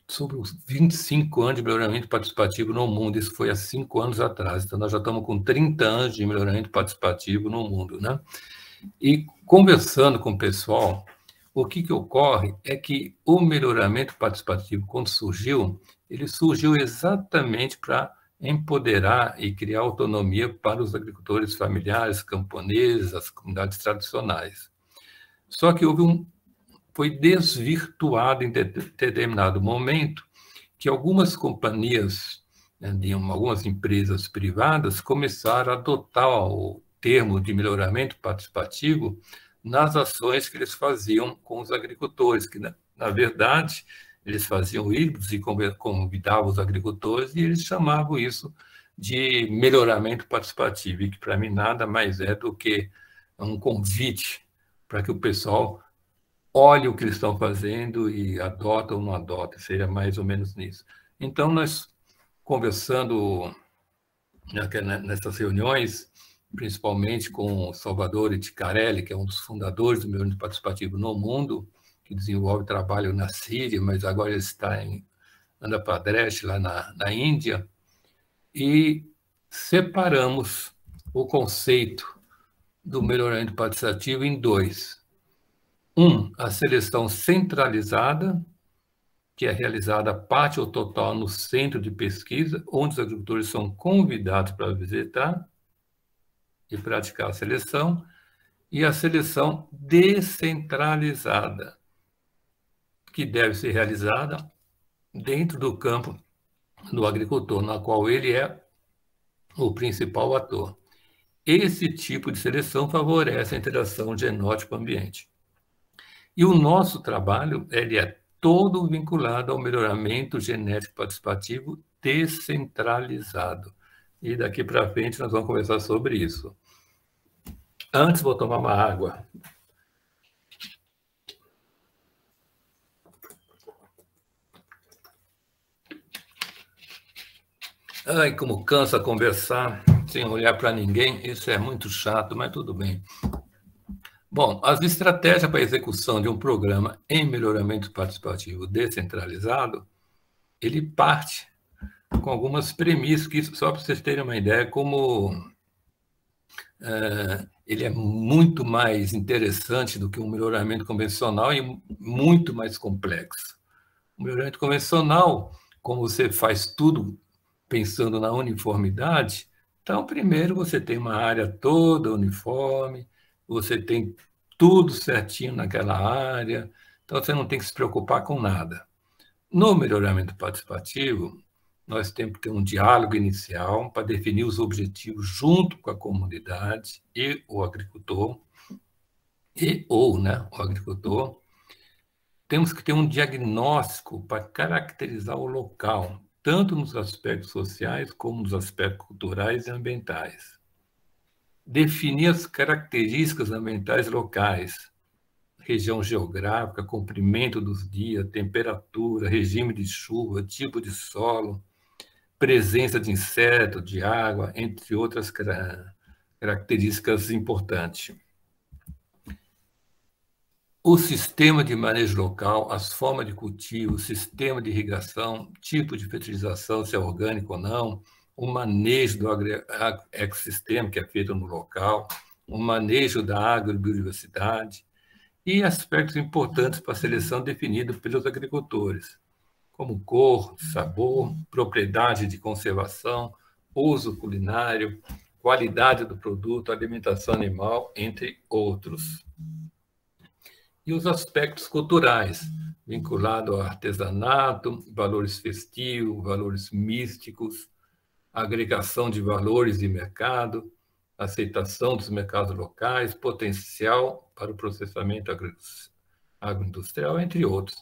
sobre os 25 anos de melhoramento participativo no mundo. Isso foi há 5 anos atrás. Então, nós já estamos com 30 anos de melhoramento participativo no mundo, né? E conversando com o pessoal, o que ocorre é que o melhoramento participativo, quando surgiu, ele surgiu exatamente para empoderar e criar autonomia para os agricultores familiares, camponeses, as comunidades tradicionais. Só que foi desvirtuado em determinado momento que algumas companhias, né, algumas empresas privadas começaram a adotar o termo de melhoramento participativo nas ações que eles faziam com os agricultores, que, na verdade, eles faziam híbridos e convidavam os agricultores e eles chamavam isso de melhoramento participativo, e que, para mim, nada mais é do que um convite para que o pessoal olhe o que eles estão fazendo e adota ou não adota, seria mais ou menos nisso. Então, nós, conversando nessas reuniões, principalmente com o Salvador Iticarelli, que é um dos fundadores do melhoramento participativo no mundo, que desenvolve trabalho na Síria, mas agora ele está em Andhra Pradesh, lá na Índia, e separamos o conceito do melhoramento participativo em dois. A seleção centralizada, que é realizada parte ou total no centro de pesquisa, onde os agricultores são convidados para visitar e praticar a seleção, e a seleção descentralizada, que deve ser realizada dentro do campo do agricultor, na qual ele é o principal ator. Esse tipo de seleção favorece a interação genótipo-ambiente. E o nosso trabalho ele é todo vinculado ao melhoramento genético participativo descentralizado. E daqui para frente nós vamos conversar sobre isso. Antes, vou tomar uma água. Ai, como cansa conversar sem olhar para ninguém. Isso é muito chato, mas tudo bem. Bom, as estratégias para a execução de um programa em melhoramento participativo descentralizado, ele parte com algumas premissas, que só para vocês terem uma ideia, como ele é muito mais interessante do que um melhoramento convencional e muito mais complexo. O melhoramento convencional, como você faz tudo pensando na uniformidade, então, primeiro você tem uma área toda uniforme, você tem tudo certinho naquela área, então você não tem que se preocupar com nada. No melhoramento participativo, nós temos que ter um diálogo inicial para definir os objetivos junto com a comunidade e o agricultor, o agricultor. Temos que ter um diagnóstico para caracterizar o local, tanto nos aspectos sociais como nos aspectos culturais e ambientais. Definir as características ambientais locais, região geográfica, comprimento dos dias, temperatura, regime de chuva, tipo de solo, presença de inseto, de água, entre outras características importantes. O sistema de manejo local, as formas de cultivo, o sistema de irrigação, tipo de fertilização, se é orgânico ou não, o manejo do ecossistema que é feito no local, o manejo da agrobiodiversidade e aspectos importantes para a seleção definidos pelos agricultores, como cor, sabor, propriedade de conservação, uso culinário, qualidade do produto, alimentação animal, entre outros. E os aspectos culturais, vinculados ao artesanato, valores festivos, valores místicos, agregação de valores de mercado, aceitação dos mercados locais, potencial para o processamento agroindustrial, entre outros.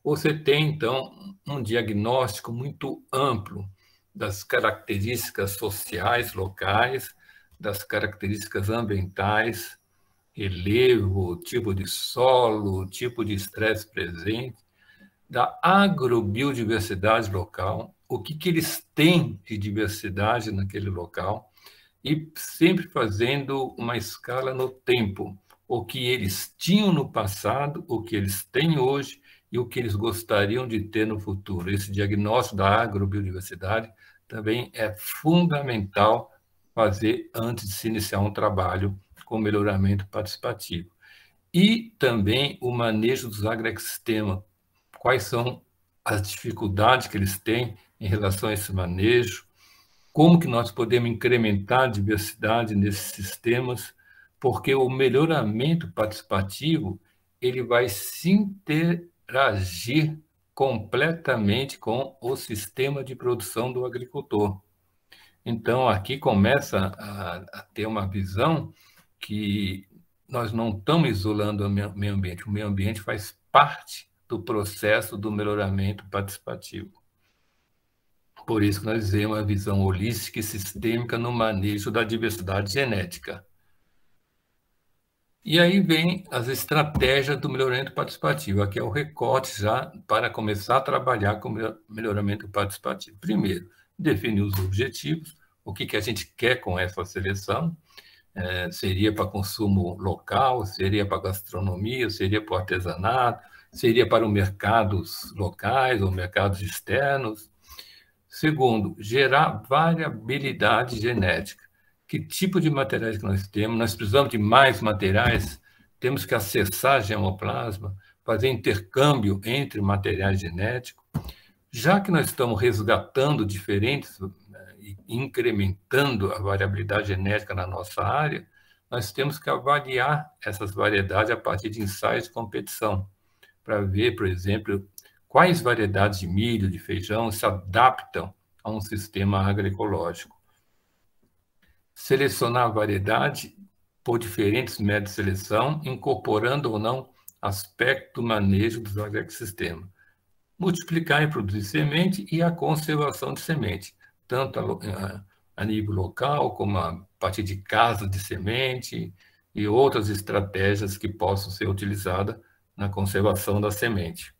Você tem, então, um diagnóstico muito amplo das características sociais locais, das características ambientais, relevo, tipo de solo, tipo de estresse presente, da agrobiodiversidade local, o que eles têm de diversidade naquele local, e sempre fazendo uma escala no tempo, o que eles tinham no passado, o que eles têm hoje e e o que eles gostariam de ter no futuro. Esse diagnóstico da agrobiodiversidade também é fundamental fazer antes de se iniciar um trabalho com melhoramento participativo. E também o manejo dos agroecossistemas. Quais são as dificuldades que eles têm em relação a esse manejo? Como que nós podemos incrementar a diversidade nesses sistemas? Porque o melhoramento participativo ele vai se interagir completamente com o sistema de produção do agricultor. Então, aqui começa a ter uma visão que nós não estamos isolando o meio ambiente. O meio ambiente faz parte do processo do melhoramento participativo. Por isso que nós dizemos uma visão holística e sistêmica no manejo da diversidade genética. E aí vem as estratégias do melhoramento participativo. Aqui é o recorte já para começar a trabalhar com melhoramento participativo. Primeiro, definir os objetivos, o que a gente quer com essa seleção. Seria para consumo local, seria para gastronomia, seria para o artesanato, seria para os mercados locais ou mercados externos. Segundo, gerar variabilidade genética. Que tipo de materiais que nós temos? Nós precisamos de mais materiais? Temos que acessar gemoplasma, fazer intercâmbio entre materiais genéticos. Já que nós estamos resgatando diferentes e incrementando a variabilidade genética na nossa área, nós temos que avaliar essas variedades a partir de ensaios de competição, para ver, por exemplo, quais variedades de milho, de feijão se adaptam a um sistema agroecológico. Selecionar a variedade por diferentes métodos de seleção, incorporando ou não aspecto do manejo dos agroecossistemas. Multiplicar e produzir semente e a conservação de semente, tanto a nível local, como a partir de casas de semente e outras estratégias que possam ser utilizadas na conservação da semente.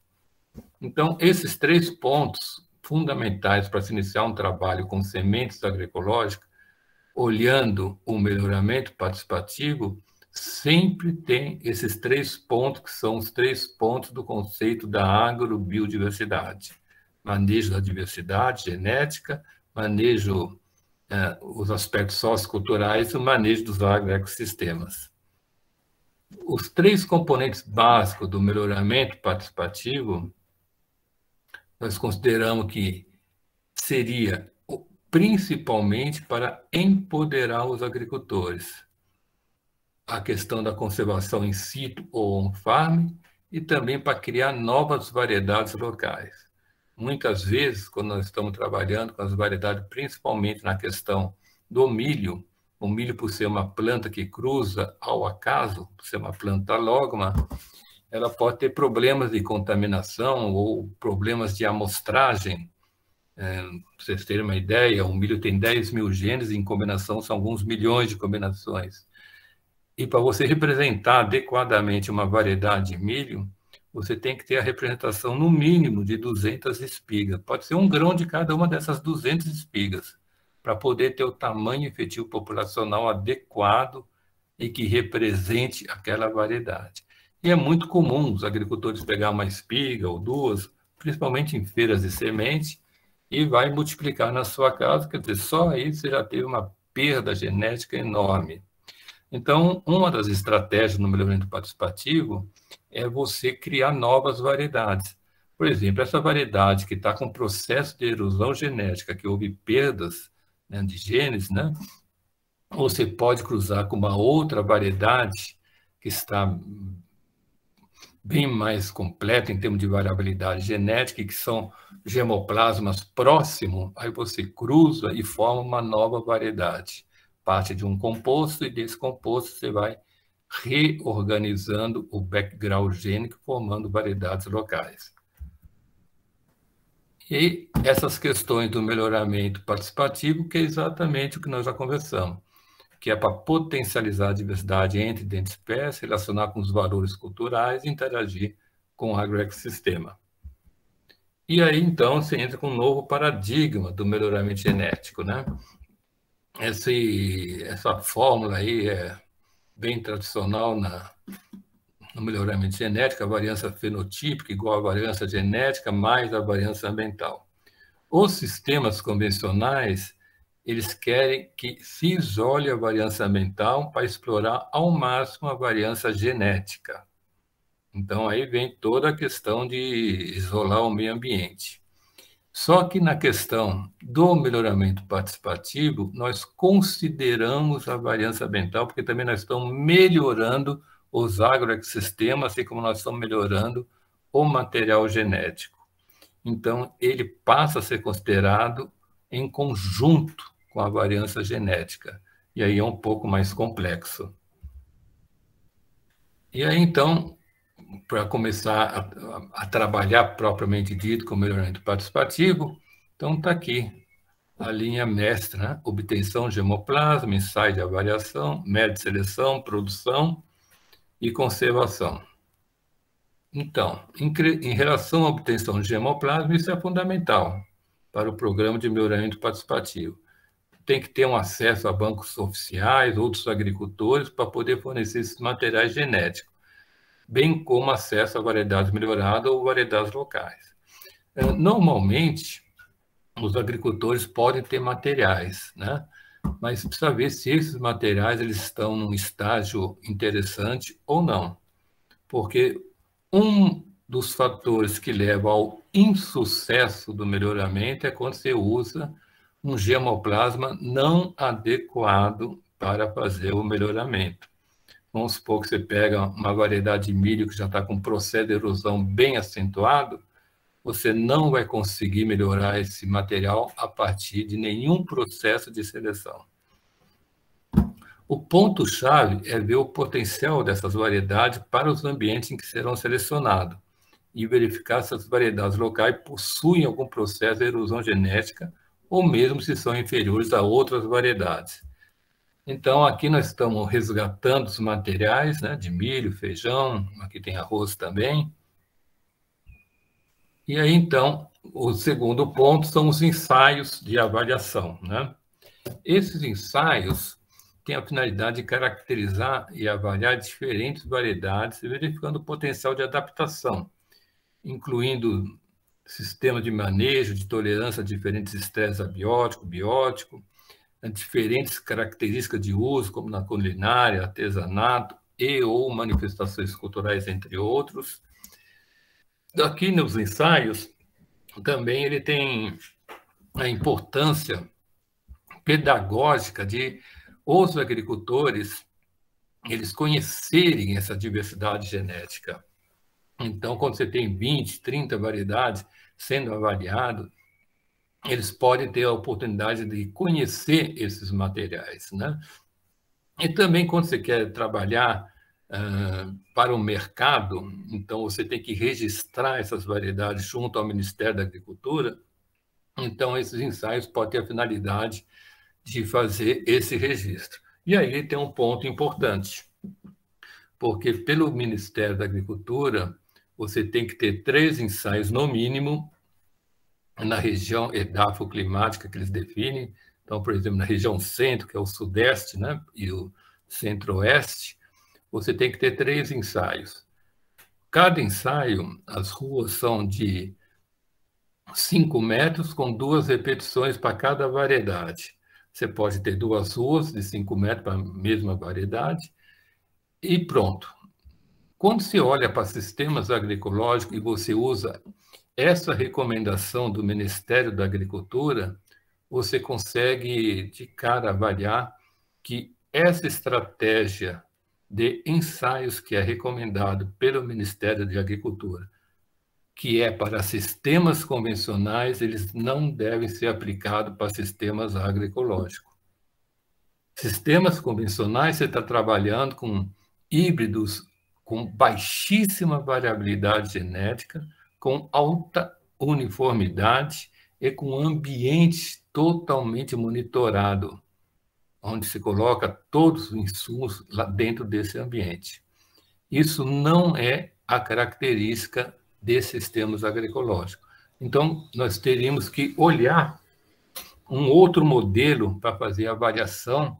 Então, esses 3 pontos fundamentais para se iniciar um trabalho com sementes agroecológicas, olhando o melhoramento participativo, sempre tem esses 3 pontos, que são os 3 pontos do conceito da agrobiodiversidade. Manejo da diversidade genética, manejo os aspectos socioculturais e o manejo dos agroecossistemas. Os 3 componentes básicos do melhoramento participativo, nós consideramos que seria principalmente para empoderar os agricultores. A questão da conservação in situ ou on-farm e também para criar novas variedades locais. Muitas vezes, quando nós estamos trabalhando com as variedades, principalmente na questão do milho, o milho, por ser uma planta que cruza ao acaso, por ser uma planta alógama, ela pode ter problemas de contaminação ou problemas de amostragem. Para vocês terem uma ideia, o milho tem 10 mil genes, em combinação são alguns milhões de combinações. E para você representar adequadamente uma variedade de milho, você tem que ter a representação no mínimo de 200 espigas. Pode ser um grão de cada uma dessas 200 espigas, para poder ter o tamanho efetivo populacional adequado e que represente aquela variedade. E é muito comum os agricultores pegar uma espiga ou 2, principalmente em feiras de semente, e vai multiplicar na sua casa, quer dizer, só aí você já teve uma perda genética enorme. Então, uma das estratégias no melhoramento participativo é você criar novas variedades. Por exemplo, essa variedade que está com processo de erosão genética, que houve perdas, né, de genes, né, você pode cruzar com uma outra variedade que está bem mais completa em termos de variabilidade genética, que são gemoplasmas próximos, aí você cruza e forma uma nova variedade. Parte de um composto, e desse composto você vai reorganizando o background gênico, formando variedades locais. E essas questões do melhoramento participativo, que é exatamente o que nós já conversamos, que é para potencializar a diversidade entre e dentro de espécies, relacionar com os valores culturais e interagir com o agroecossistema. E aí, então, você entra com um novo paradigma do melhoramento genético, né? Essa fórmula aí é bem tradicional no melhoramento genético, a variância fenotípica igual à variância genética mais a variância ambiental. Os sistemas convencionais, eles querem que se isole a variância ambiental para explorar ao máximo a variância genética. Então, aí vem toda a questão de isolar o meio ambiente. Só que na questão do melhoramento participativo, nós consideramos a variância ambiental, porque também nós estamos melhorando os agroecossistemas, assim como nós estamos melhorando o material genético. Então, ele passa a ser considerado em conjunto com a variância genética. E aí é um pouco mais complexo. E aí, então, para começar a trabalhar propriamente dito com o melhoramento participativo, então está aqui a linha mestra, né? Obtenção de hemoplasma, ensaio de avaliação, média de seleção, produção e conservação. Então, em relação à obtenção de hemoplasma, isso é fundamental para o programa de melhoramento participativo. Tem que ter um acesso a bancos oficiais, outros agricultores, para poder fornecer esses materiais genéticos, bem como acesso a variedades melhoradas ou variedades locais. Normalmente, os agricultores podem ter materiais, né? Mas precisa ver se esses materiais eles estão num estágio interessante ou não. Porque um dos fatores que leva ao insucesso do melhoramento é quando você usa um germoplasma não adequado para fazer o melhoramento. Vamos supor que você pega uma variedade de milho que já está com um processo de erosão bem acentuado, você não vai conseguir melhorar esse material a partir de nenhum processo de seleção. O ponto-chave é ver o potencial dessas variedades para os ambientes em que serão selecionados e verificar se as variedades locais possuem algum processo de erosão genética ou mesmo se são inferiores a outras variedades. Então, aqui nós estamos resgatando os materiais, né, de milho, feijão, aqui tem arroz também. E aí, então, o segundo ponto são os ensaios de avaliação, né? Esses ensaios têm a finalidade de caracterizar e avaliar diferentes variedades, verificando o potencial de adaptação, incluindo sistema de manejo, de tolerância a diferentes estresses abiótico, biótico, diferentes características de uso, como na culinária, artesanato e ou manifestações culturais, entre outros. Aqui nos ensaios, também ele tem a importância pedagógica de os agricultores eles conhecerem essa diversidade genética. Então, quando você tem 20, 30 variedades sendo avaliado, eles podem ter a oportunidade de conhecer esses materiais, né? E também, quando você quer trabalhar para o mercado, então você tem que registrar essas variedades junto ao Ministério da Agricultura, então esses ensaios podem ter a finalidade de fazer esse registro. E aí tem um ponto importante, porque pelo Ministério da Agricultura, você tem que ter 3 ensaios no mínimo na região edafoclimática que eles definem. Então, por exemplo, na região centro, que é o sudeste, né, e o centro-oeste, você tem que ter 3 ensaios. Cada ensaio, as ruas são de 5 metros, com 2 repetições para cada variedade. Você pode ter 2 ruas de 5 metros para a mesma variedade, e pronto. Quando se olha para sistemas agroecológicos e você usa essa recomendação do Ministério da Agricultura, você consegue de cara avaliar que essa estratégia de ensaios que é recomendado pelo Ministério da Agricultura, que é para sistemas convencionais, eles não devem ser aplicados para sistemas agroecológicos. Sistemas convencionais, você está trabalhando com híbridos com baixíssima variabilidade genética, com alta uniformidade e com ambiente totalmente monitorado, onde se coloca todos os insumos lá dentro desse ambiente. Isso não é a característica desses sistemas agroecológicos. Então, nós teríamos que olhar um outro modelo para fazer a avaliação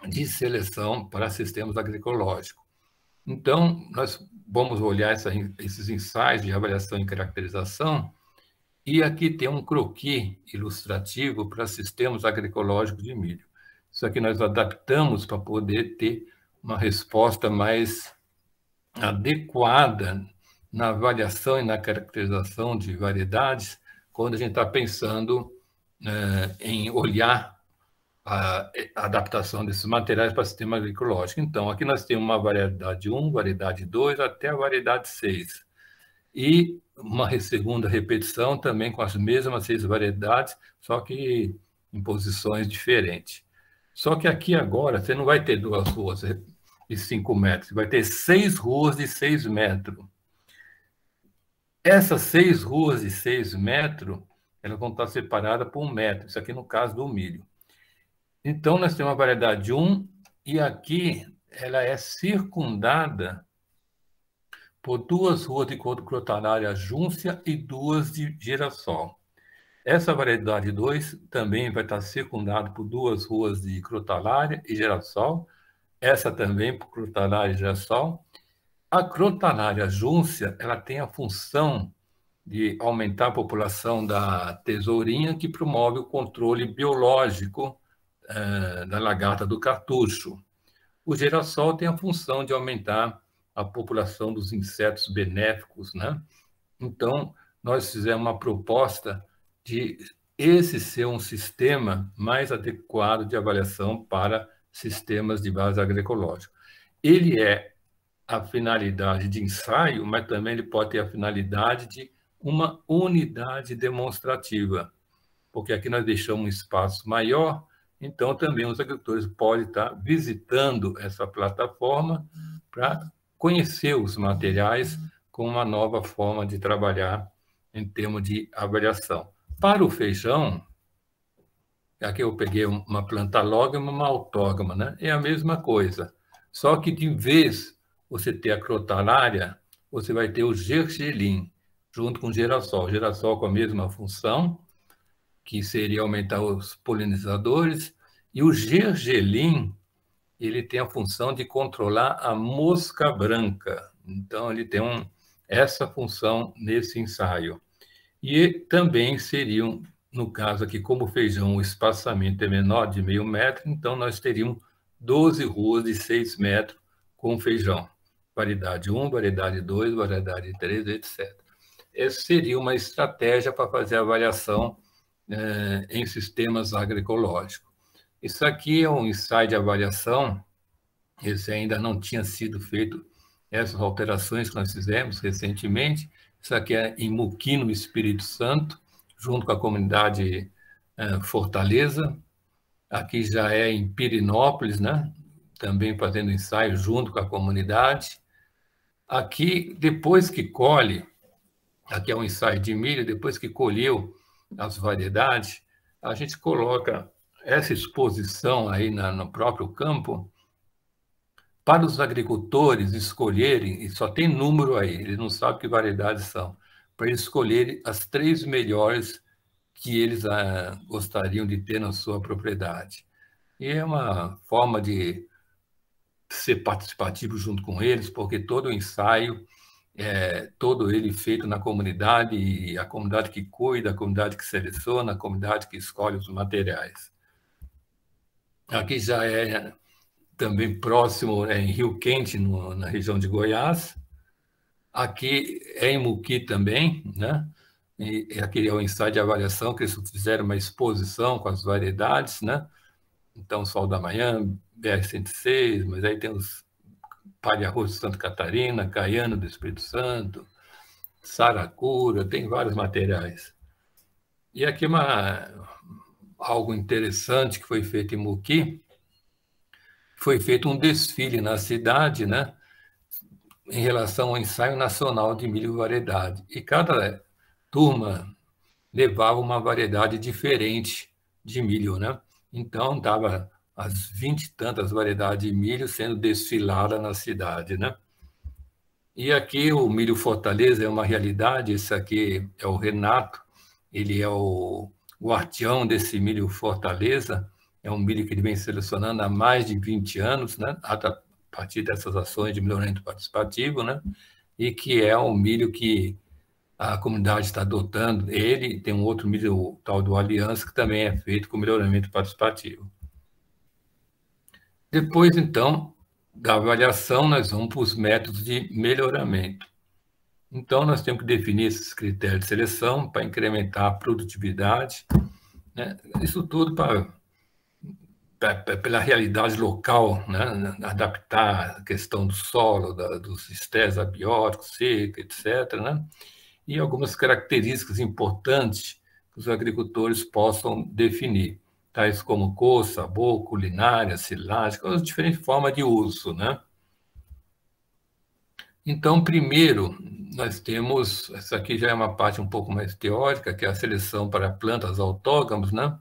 de seleção para sistemas agroecológicos. Então, nós vamos olhar esses ensaios de avaliação e caracterização, e aqui tem um croquis ilustrativo para sistemas agroecológicos de milho. Isso aqui nós adaptamos para poder ter uma resposta mais adequada na avaliação e na caracterização de variedades, quando a gente está pensando em olhar a adaptação desses materiais para o sistema agroecológico. Então, aqui nós temos uma variedade 1, variedade 2, até a variedade 6. E uma segunda repetição também com as mesmas 6 variedades, só que em posições diferentes. Só que aqui agora você não vai ter 2 ruas de 5 metros, você vai ter 6 ruas de 6 metros. Essas 6 ruas de 6 metros, elas vão estar separadas por 1 metro, isso aqui no caso do milho. Então, nós temos uma variedade 1, e aqui ela é circundada por 2 ruas de crotalária júncia e 2 de girassol. Essa variedade 2 também vai estar circundada por 2 ruas de crotalária e girassol, essa também por crotalária e girassol. A crotalária júncia, ela tem a função de aumentar a população da tesourinha, que promove o controle biológico da lagarta do cartucho. O girassol tem a função de aumentar a população dos insetos benéficos, né? Então, nós fizemos uma proposta de esse ser um sistema mais adequado de avaliação para sistemas de base agroecológica. Ele é a finalidade de ensaio, mas também ele pode ter a finalidade de uma unidade demonstrativa, porque aqui nós deixamos um espaço maior, então também os agricultores podem estar visitando essa plataforma para conhecer os materiais com uma nova forma de trabalhar em termos de avaliação. Para o feijão, aqui eu peguei uma plantalógama e uma autógama, né? É a mesma coisa, só que de vez você ter a crotalária, você vai ter o gergelim, junto com o girassol. O girassol com a mesma função, que seria aumentar os polinizadores, e o gergelim, ele tem a função de controlar a mosca branca. Então, ele tem essa função nesse ensaio. E também seriam, no caso aqui, como o feijão, o espaçamento é menor de meio metro, então nós teríamos 12 ruas de 6 metros com feijão. Variedade 1, variedade 2, variedade 3, etc. Essa seria uma estratégia para fazer a avaliação em sistemas agroecológicos. Isso aqui é um ensaio de avaliação, esse ainda não tinha sido feito, essas alterações que nós fizemos recentemente. Isso aqui é em Muqui, no Espírito Santo, junto com a comunidade Fortaleza. Aqui já é em Pirinópolis, né? Também fazendo ensaio junto com a comunidade. Aqui, depois que colhe, aqui é um ensaio de milho, depois que colheu as variedades, a gente coloca essa exposição aí no próprio campo para os agricultores escolherem, e só tem número aí, eles não sabem que variedades são, para eles escolherem as 3 melhores que eles gostariam de ter na sua propriedade. E é uma forma de ser participativo junto com eles, porque todo o ensaio todo ele feito na comunidade, e a comunidade que cuida, a comunidade que seleciona, a comunidade que escolhe os materiais. Aqui já é também próximo, em Rio Quente, na região de Goiás. Aqui é em Muqui também, né? E aqui é o ensaio de avaliação, que eles fizeram uma exposição com as variedades, né? Então, Sol da Manhã, BR-106, mas aí tem os Palha Roxa de Santa Catarina, Caiano do Espírito Santo, Saracura, tem vários materiais. E aqui algo interessante que foi feito em Muqui, foi feito um desfile na cidade, né, em relação ao ensaio nacional de milho e variedade. E cada turma levava uma variedade diferente de milho, né? Então, estava as 20 e tantas variedades de milho sendo desfiladas na cidade, né? E aqui o milho Fortaleza é uma realidade. Esse aqui é o Renato, ele é o guardião desse milho Fortaleza, é um milho que ele vem selecionando há mais de 20 anos, né? partir dessas ações de melhoramento participativo, né? E que é o milho que a comunidade está adotando. Ele tem um outro milho, o tal do Aliança, que também é feito com melhoramento participativo. Depois, então, da avaliação, nós vamos para os métodos de melhoramento. Então, nós temos que definir esses critérios de seleção para incrementar a produtividade, né? Isso tudo pela realidade local, né? Adaptar a questão do solo, dos estresses abióticos, seca, etc., né? E algumas características importantes que os agricultores possam definir, tais como cor, sabor, culinária, silagem, as diferentes formas de uso, né? Então, primeiro, nós temos, essa aqui já é uma parte um pouco mais teórica, que é a seleção para plantas autógamas, né?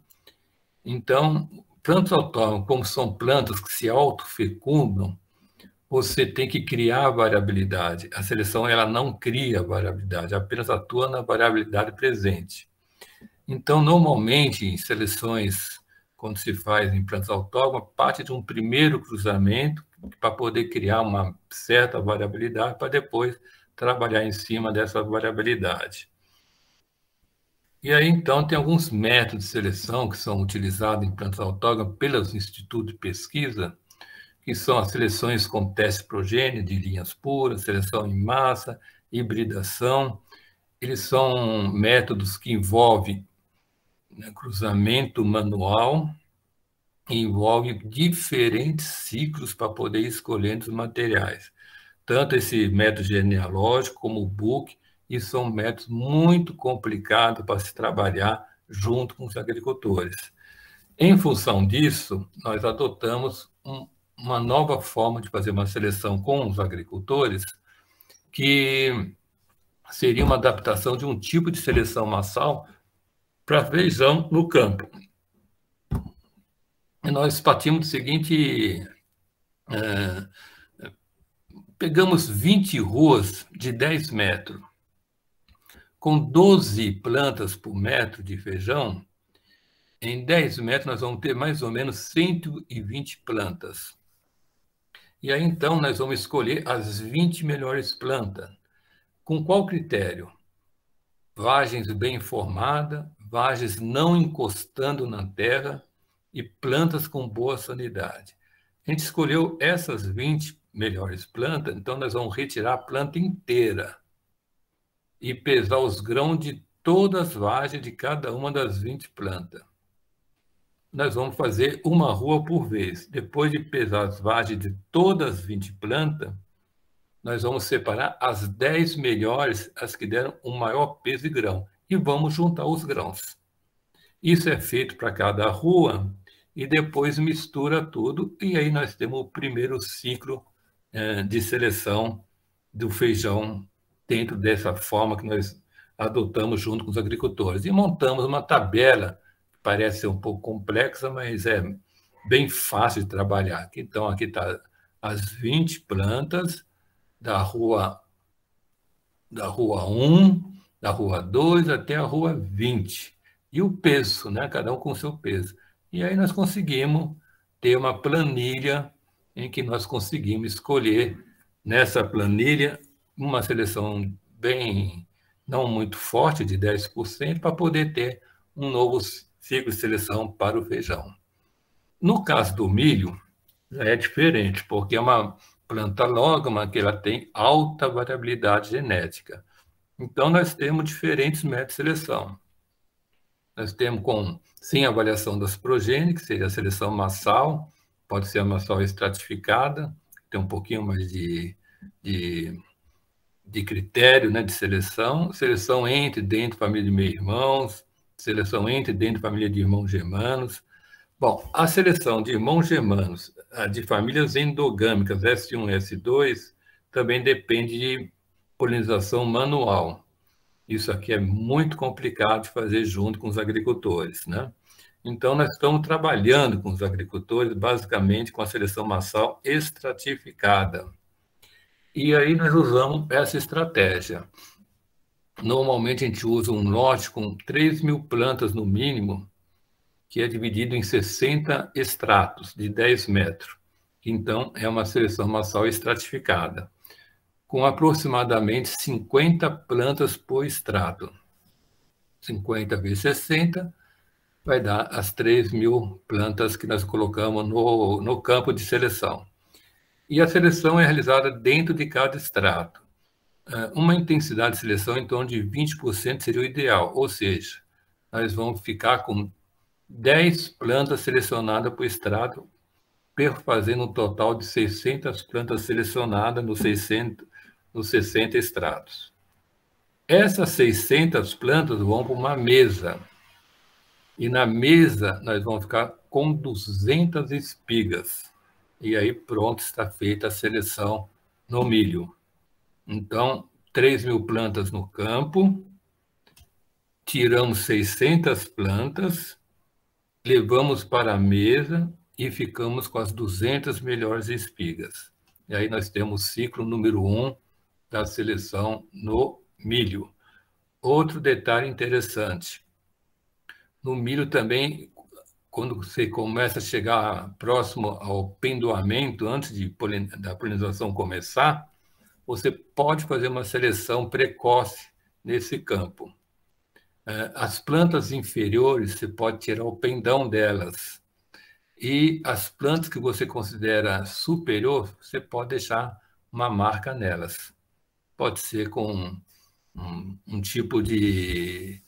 Então, plantas autógamas, como são plantas que se autofecundam, você tem que criar variabilidade. A seleção ela não cria variabilidade, apenas atua na variabilidade presente. Então, normalmente, em seleções, quando se faz em plantas autógamas, parte de um primeiro cruzamento para poder criar uma certa variabilidade, para depois trabalhar em cima dessa variabilidade. E aí, então, tem alguns métodos de seleção que são utilizados em plantas autógamas pelos institutos de pesquisa, que são as seleções com teste progênio de linhas puras, seleção em massa, hibridação. Eles são métodos que envolvem, né, cruzamento manual, envolve diferentes ciclos para poder escolher os materiais. Tanto esse método genealógico como o book, e são métodos muito complicados para se trabalhar junto com os agricultores. Em função disso, nós adotamos uma nova forma de fazer uma seleção com os agricultores, que seria uma adaptação de um tipo de seleção massal para feijão no campo. E nós partimos do seguinte: pegamos 20 ruas de 10 metros, com 12 plantas por metro de feijão. Em 10 metros, nós vamos ter mais ou menos 120 plantas. E aí, então, nós vamos escolher as 20 melhores plantas. Com qual critério? Vagens bem formadas, vagens não encostando na terra e plantas com boa sanidade. A gente escolheu essas 20 melhores plantas, então nós vamos retirar a planta inteira e pesar os grãos de todas as vagens de cada uma das 20 plantas. Nós vamos fazer uma rua por vez. Depois de pesar as vagens de todas as 20 plantas, nós vamos separar as 10 melhores, as que deram o maior peso de grão, e vamos juntar os grãos. Isso é feito para cada rua e depois mistura tudo, e aí nós temos o primeiro ciclo de seleção do feijão dentro dessa forma que nós adotamos junto com os agricultores. E montamos uma tabela, que parece ser um pouco complexa, mas é bem fácil de trabalhar. Então, aqui está as 20 plantas da rua 1, da rua 2 até a rua 20. E o peso, né? Cada um com o seu peso. E aí nós conseguimos ter uma planilha em que nós conseguimos escolher, nessa planilha, uma seleção bem, não muito forte, de 10%, para poder ter um novo ciclo de seleção para o feijão. No caso do milho, já é diferente, porque é uma planta alógama que ela tem alta variabilidade genética. Então, nós temos diferentes métodos de seleção. Nós temos sem avaliação das progênies, que seria a seleção massal, pode ser a massal estratificada, tem um pouquinho mais de critério, né, de seleção entre dentro da família de meio-irmãos, seleção entre dentro da família de irmãos germanos. Bom, a seleção de irmãos germanos de famílias endogâmicas S1 e S2 também depende de polinização manual. Isso aqui é muito complicado de fazer junto com os agricultores, né? Então, nós estamos trabalhando com os agricultores, basicamente, com a seleção massal estratificada. E aí nós usamos essa estratégia. Normalmente, a gente usa um lote com 3.000 plantas no mínimo, que é dividido em 60 estratos de 10 metros. Então, é uma seleção massal estratificada, com aproximadamente 50 plantas por estrato. 50 vezes 60 vai dar as 3.000 plantas que nós colocamos no campo de seleção. E a seleção é realizada dentro de cada extrato. Uma intensidade de seleção em torno de 20% seria o ideal, ou seja, nós vamos ficar com 10 plantas selecionadas por extrato, fazendo um total de 600 plantas selecionadas nos 60 extratos. Essas 600 plantas vão para uma mesa, e na mesa nós vamos ficar com 200 espigas. E aí pronto, está feita a seleção no milho. Então, 3.000 plantas no campo, tiramos 600 plantas, levamos para a mesa e ficamos com as 200 melhores espigas. E aí nós temos o ciclo número 1 da seleção no milho. Outro detalhe interessante, no milho também, quando você começa a chegar próximo ao pendoamento, antes da polinização começar, você pode fazer uma seleção precoce nesse campo. As plantas inferiores, você pode tirar o pendão delas. E as plantas que você considera superior, você pode deixar uma marca nelas. Pode ser com um tipo de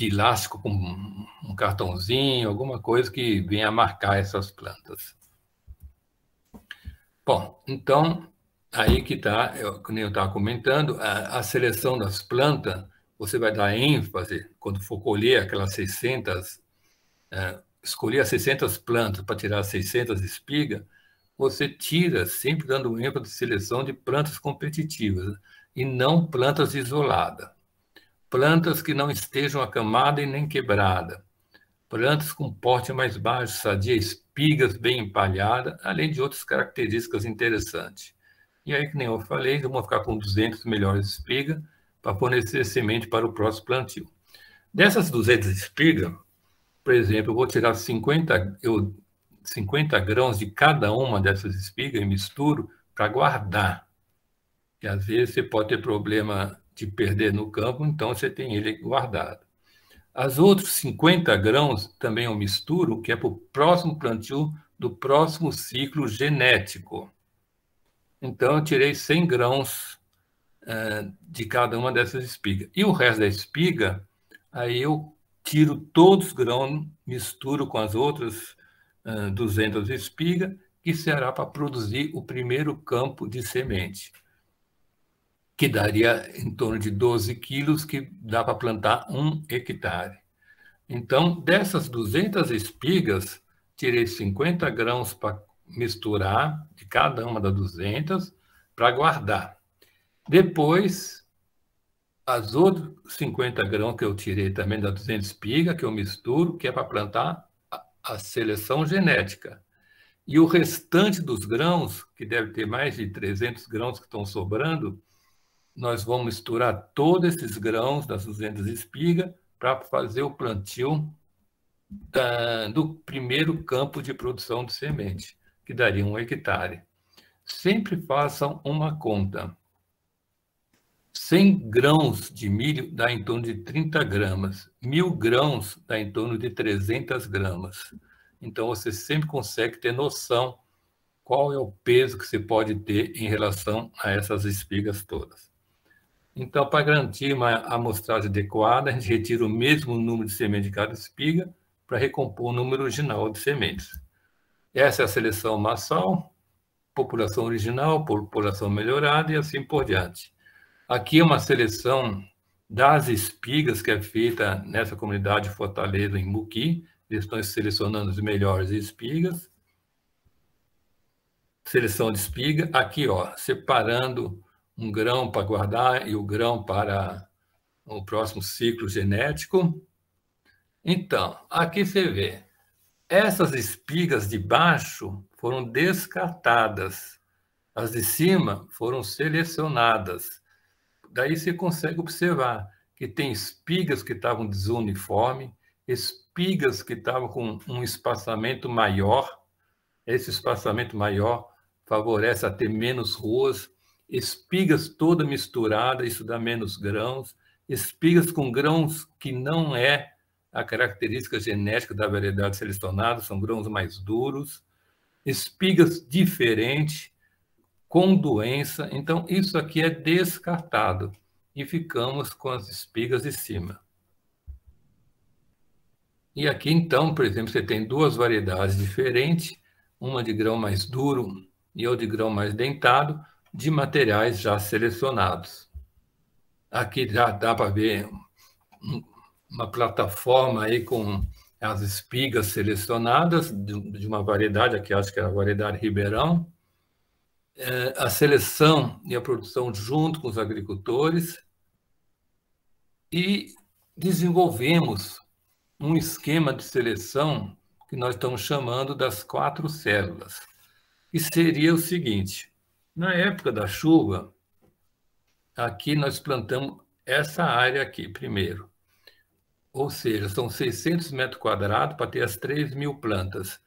elástico, com um cartãozinho, alguma coisa que venha a marcar essas plantas. Bom, então, aí que está, como eu estava comentando, a seleção das plantas, você vai dar ênfase, quando for colher aquelas 600, escolher as 600 plantas para tirar as 600 espigas, você tira, sempre dando ênfase de seleção de plantas competitivas, e não plantas isoladas. Plantas que não estejam acamadas e nem quebradas. Plantas com porte mais baixo, sadia, espigas bem empalhadas, além de outras características interessantes. E aí, que nem eu falei, vamos ficar com 200 melhores espigas para fornecer semente para o próximo plantio. Dessas 200 espigas, por exemplo, eu vou tirar 50 grãos de cada uma dessas espigas e misturo para guardar. E às vezes você pode ter problema de perder no campo, então você tem ele guardado. As outros 50 grãos também eu misturo, que é para o próximo plantio do próximo ciclo genético. Então, eu tirei 100 grãos de cada uma dessas espigas. E o resto da espiga, aí eu tiro todos os grãos, misturo com as outras 200 espigas, que será para produzir o primeiro campo de semente, que daria em torno de 12 quilos, que dá para plantar 1 hectare. Então, dessas 200 espigas, tirei 50 grãos para misturar, de cada uma das 200, para guardar. Depois, as outras 50 grãos que eu tirei também das 200 espigas, que eu misturo, que é para plantar a seleção genética. E o restante dos grãos, que deve ter mais de 300 grãos que estão sobrando, nós vamos misturar todos esses grãos das 200 espigas para fazer o plantio do primeiro campo de produção de semente, que daria 1 hectare. Sempre façam uma conta. 100 grãos de milho dá em torno de 30 gramas. 1.000 grãos dá em torno de 300 gramas. Então, você sempre consegue ter noção qual é o peso que você pode ter em relação a essas espigas todas. Então, para garantir uma amostragem adequada, a gente retira o mesmo número de sementes de cada espiga para recompor o número original de sementes. Essa é a seleção massal, população original, população melhorada e assim por diante. Aqui é uma seleção das espigas que é feita nessa comunidade de Fortaleza, em Muqui. Eles estão selecionando as melhores espigas. Seleção de espiga. Aqui, separando um grão para guardar e o grão para o próximo ciclo genético. Então, aqui você vê, essas espigas de baixo foram descartadas, as de cima foram selecionadas. Daí você consegue observar que tem espigas que estavam desuniformes, espigas que estavam com um espaçamento maior. Esse espaçamento maior favorece a ter menos ruas, espigas toda misturada, isso dá menos grãos, espigas com grãos que não é a característica genética da variedade selecionada, são grãos mais duros, espigas diferentes, com doença. Então, isso aqui é descartado e ficamos com as espigas de cima. E aqui, então, por exemplo, você tem duas variedades diferentes, uma de grão mais duro e outra de grão mais dentado, de materiais já selecionados. Aqui já dá para ver uma plataforma aí com as espigas selecionadas de uma variedade, aqui acho que é a variedade Ribeirão, a seleção e a produção junto com os agricultores, e desenvolvemos um esquema de seleção que nós estamos chamando das 4 células, que seria o seguinte: na época da chuva, aqui nós plantamos essa área aqui primeiro, ou seja, são 600 metros quadrados para ter as 3.000 plantas,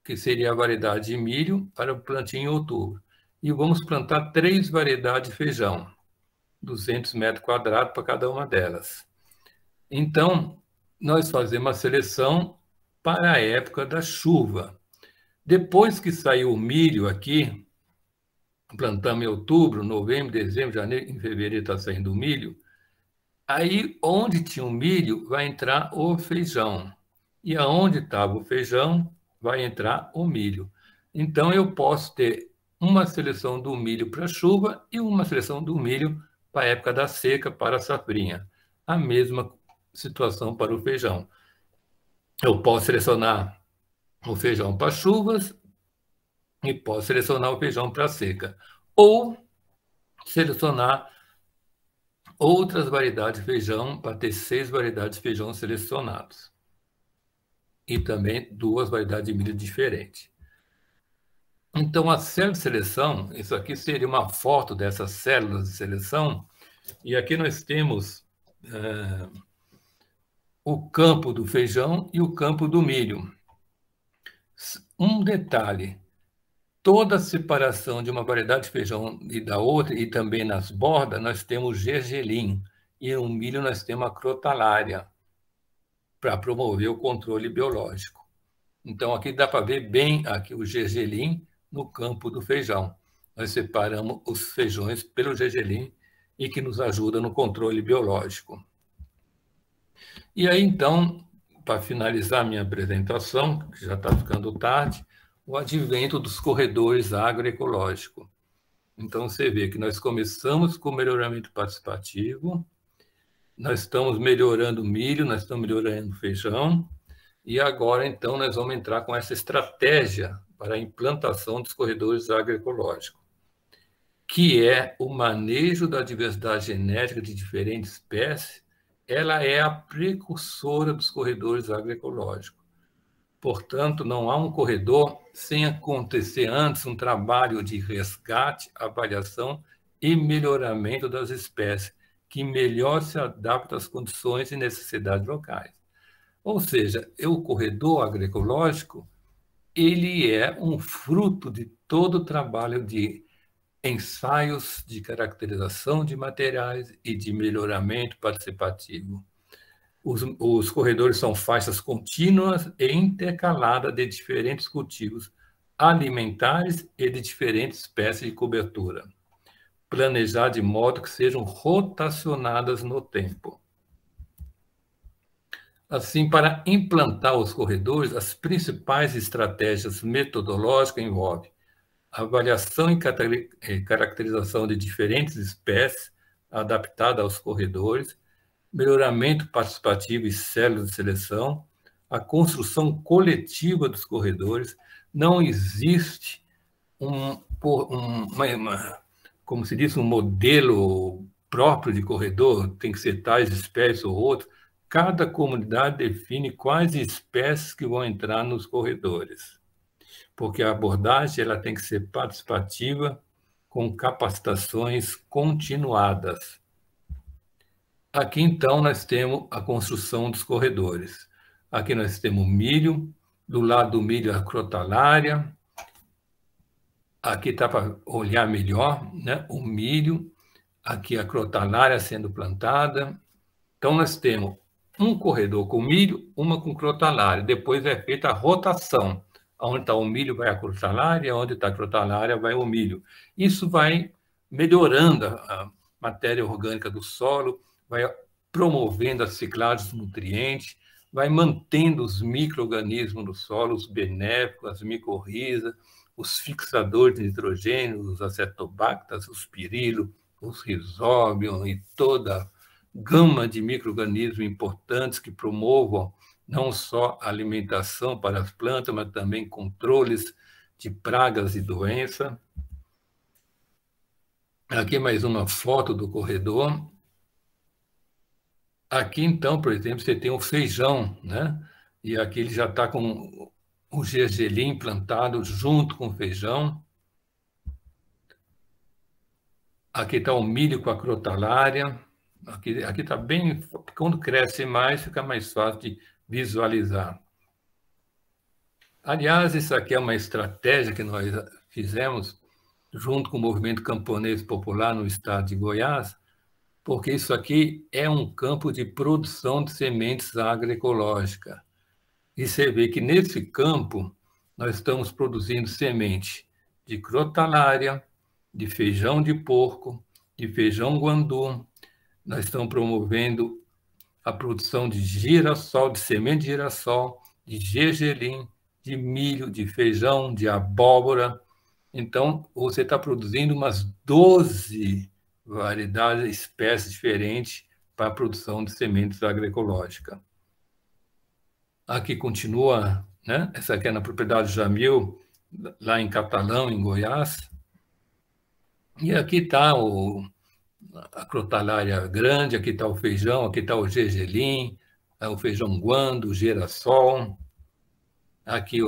que seria a variedade de milho para o plantio em outubro. E vamos plantar 3 variedades de feijão, 200 metros quadrados para cada uma delas. Então, nós fazemos a seleção para a época da chuva. Depois que saiu o milho aqui, plantamos em outubro, novembro, dezembro, janeiro, em fevereiro está saindo o milho, aí onde tinha o milho vai entrar o feijão. E aonde estava o feijão vai entrar o milho. Então, eu posso ter uma seleção do milho para a chuva e uma seleção do milho para a época da seca, para a safrinha. A mesma situação para o feijão. Eu posso selecionar o feijão para chuvas e posso selecionar o feijão para seca. Ou selecionar outras variedades de feijão para ter 6 variedades de feijão selecionados. E também 2 variedades de milho diferentes. Então, a célula de seleção, isso aqui seria uma foto dessas células de seleção, e aqui nós temos o campo do feijão e o campo do milho. Um detalhe: toda a separação de uma variedade de feijão e da outra, e também nas bordas, nós temos gergelim, e no milho nós temos a crotalária, para promover o controle biológico. Então, aqui dá para ver bem aqui o gergelim no campo do feijão. Nós separamos os feijões pelo gergelim e que nos ajuda no controle biológico. E aí, então, para finalizar minha apresentação, que já está ficando tarde, o advento dos corredores agroecológicos. Então, você vê que nós começamos com o melhoramento participativo, nós estamos melhorando o milho, nós estamos melhorando o feijão, e agora, então, nós vamos entrar com essa estratégia para a implantação dos corredores agroecológicos, que é o manejo da diversidade genética de diferentes espécies. Ela é a precursora dos corredores agroecológicos. Portanto, não há um corredor sem acontecer antes um trabalho de resgate, avaliação e melhoramento das espécies, que melhor se adaptam às condições e necessidades locais. Ou seja, o corredor agroecológico, ele é um fruto de todo o trabalho de ensaios de caracterização de materiais e de melhoramento participativo. Os corredores são faixas contínuas e intercaladas de diferentes cultivos alimentares e de diferentes espécies de cobertura, planejadas de modo que sejam rotacionadas no tempo. Assim, para implantar os corredores, as principais estratégias metodológicas envolvem a avaliação e caracterização de diferentes espécies adaptadas aos corredores, melhoramento participativo e células de seleção, a construção coletiva dos corredores. Não existe como se diz, um modelo próprio de corredor, tem que ser tais espécies ou outras. Cada comunidade define quais espécies que vão entrar nos corredores, porque a abordagem ela tem que ser participativa, com capacitações continuadas. Aqui, então, nós temos a construção dos corredores. Aqui nós temos o milho, do lado do milho a crotalária. Aqui está para olhar melhor, né? O milho, aqui a crotalária sendo plantada. Então, nós temos um corredor com milho, uma com crotalária. Depois é feita a rotação. Onde está o milho vai a crotalária, onde está a crotalária vai o milho. Isso vai melhorando a matéria orgânica do solo, vai promovendo a ciclagem dos nutrientes, vai mantendo os micro-organismos do solo, os benéficos, as micorrizas, os fixadores de nitrogênio, os acetobactas, os pirilos, os rizóbios e toda a gama de micro-organismos importantes que promovam não só a alimentação para as plantas, mas também controles de pragas e doenças. Aqui mais uma foto do corredor. Aqui, então, por exemplo, você tem o feijão, né? E aqui ele já está com o gergelim plantado junto com o feijão. Aqui está o milho com a crotalária. Aqui está bem... Quando cresce mais, fica mais fácil de visualizar. Aliás, isso aqui é uma estratégia que nós fizemos junto com o Movimento Camponês Popular no estado de Goiás, porque isso aqui é um campo de produção de sementes agroecológicas. E você vê que nesse campo nós estamos produzindo semente de crotalária, de feijão de porco, de feijão guandu. Nós estamos promovendo a produção de girassol, de semente de girassol, de gergelim, de milho, de feijão, de abóbora. Então, você está produzindo umas 12 variedades, espécies diferentes para a produção de sementes agroecológicas. Aqui continua, né? Essa aqui é na propriedade Jamil, lá em Catalão, em Goiás. E aqui está a crotalária grande, aqui está o feijão, aqui está o gergelim, o feijão guando, o girassol. Aqui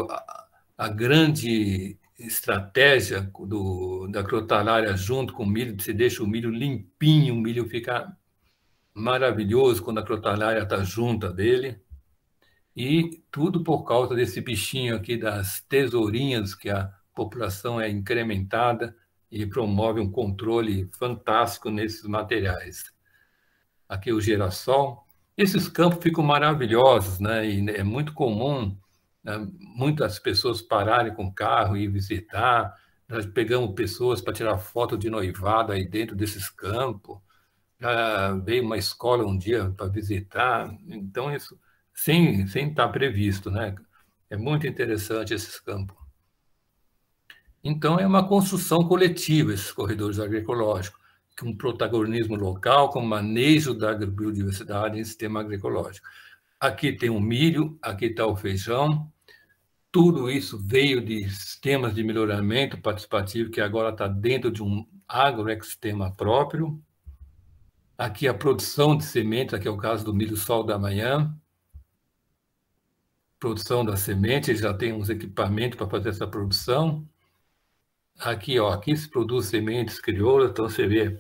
a grande estratégia da crotalária junto com o milho, você deixa o milho limpinho, o milho fica maravilhoso quando a crotalária está junta dele. E tudo por causa desse bichinho aqui das tesourinhas, que a população é incrementada e promove um controle fantástico nesses materiais. Aqui o girassol. Esses campos ficam maravilhosos, né? E é muito comum, né, muitas pessoas pararem com o carro e visitar. Nós pegamos pessoas para tirar foto de noivado aí dentro desses campos. Já veio uma escola um dia para visitar. Então, isso sem estar previsto, né? É muito interessante esses campos. Então, é uma construção coletiva, esses corredores agroecológicos, com protagonismo local, com manejo da agrobiodiversidade em sistema agroecológico. Aqui tem o milho, aqui está o feijão. Tudo isso veio de sistemas de melhoramento participativo, que agora está dentro de um agroecossistema próprio. Aqui a produção de sementes, aqui é o caso do milho sol da manhã. Produção da semente, já tem uns equipamentos para fazer essa produção. Aqui, ó, aqui se produz sementes crioulas, então você vê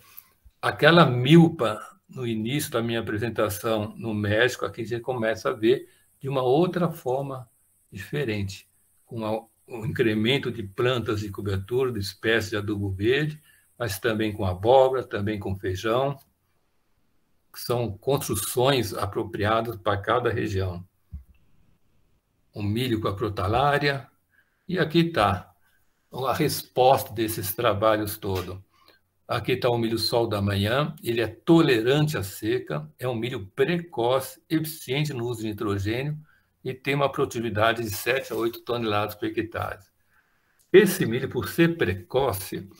aquela milpa no início da minha apresentação no México, aqui a gente começa a ver de uma outra forma diferente, com um incremento de plantas de cobertura, de espécies de adubo verde, mas também com abóbora, também com feijão, que são construções apropriadas para cada região. O milho com a crotalária, e aqui está a resposta desses trabalhos todos. Aqui está o milho sol da manhã, ele é tolerante à seca, é um milho precoce, eficiente no uso de nitrogênio e tem uma produtividade de 7 a 8 toneladas por hectare. Esse milho, por ser precoce,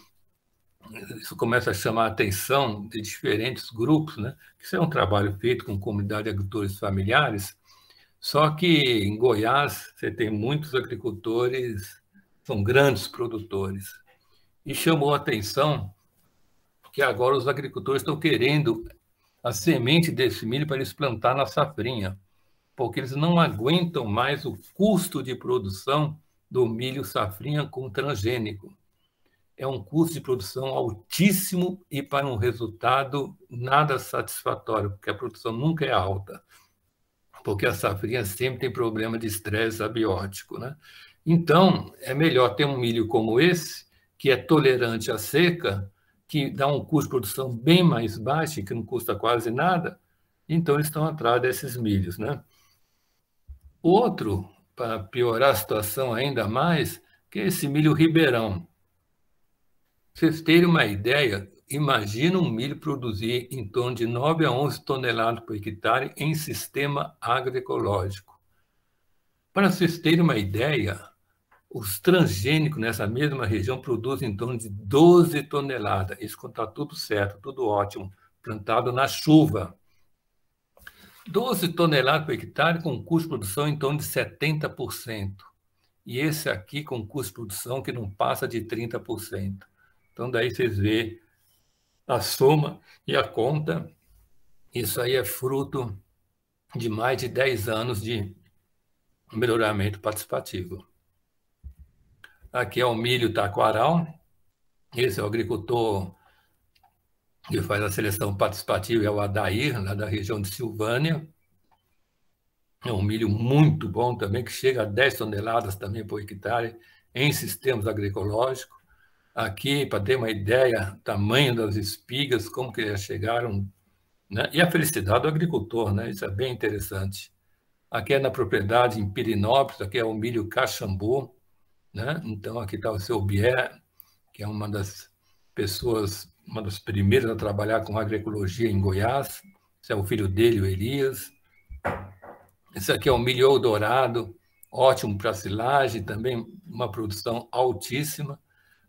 isso começa a chamar a atenção de diferentes grupos, né? Isso é um trabalho feito com comunidade de agricultores familiares, só que em Goiás você tem muitos agricultores, são grandes produtores, e chamou a atenção que agora os agricultores estão querendo a semente desse milho para eles plantar na safrinha, porque eles não aguentam mais o custo de produção do milho safrinha com transgênico. É um custo de produção altíssimo e para um resultado nada satisfatório, porque a produção nunca é alta. porque a safrinha sempre tem problema de estresse abiótico, né? Então, é melhor ter um milho como esse, que é tolerante à seca, que dá um custo de produção bem mais baixo, que não custa quase nada, então eles estão atrás desses milhos, né? Outro, para piorar a situação ainda mais, que é esse milho ribeirão. Pra vocês terem uma ideia, imagina um milho produzir em torno de 9 a 11 toneladas por hectare em sistema agroecológico. Para vocês terem uma ideia, os transgênicos nessa mesma região produzem em torno de 12 toneladas. Isso quando está tudo certo, tudo ótimo, plantado na chuva. 12 toneladas por hectare com custo de produção em torno de 70%. E esse aqui com custo de produção que não passa de 30%. Então, daí vocês vê a soma e a conta. Isso aí é fruto de mais de 10 anos de melhoramento participativo. Aqui é o milho taquaral. Esse é o agricultor que faz a seleção participativa, é o Adair, lá da região de Silvânia. É um milho muito bom também, que chega a 10 toneladas também por hectare em sistemas agroecológicos. Aqui, para ter uma ideia, tamanho das espigas, como que elas chegaram, né? E a felicidade do agricultor, né? Isso é bem interessante. Aqui é na propriedade em Pirinópolis, aqui é o milho Caxambu, né? Então, aqui está o seu Bier, que é uma das pessoas, uma das primeiras a trabalhar com agroecologia em Goiás. Esse é o filho dele, o Elias. Esse aqui é o milho Eldorado, ótimo para silagem, também uma produção altíssima.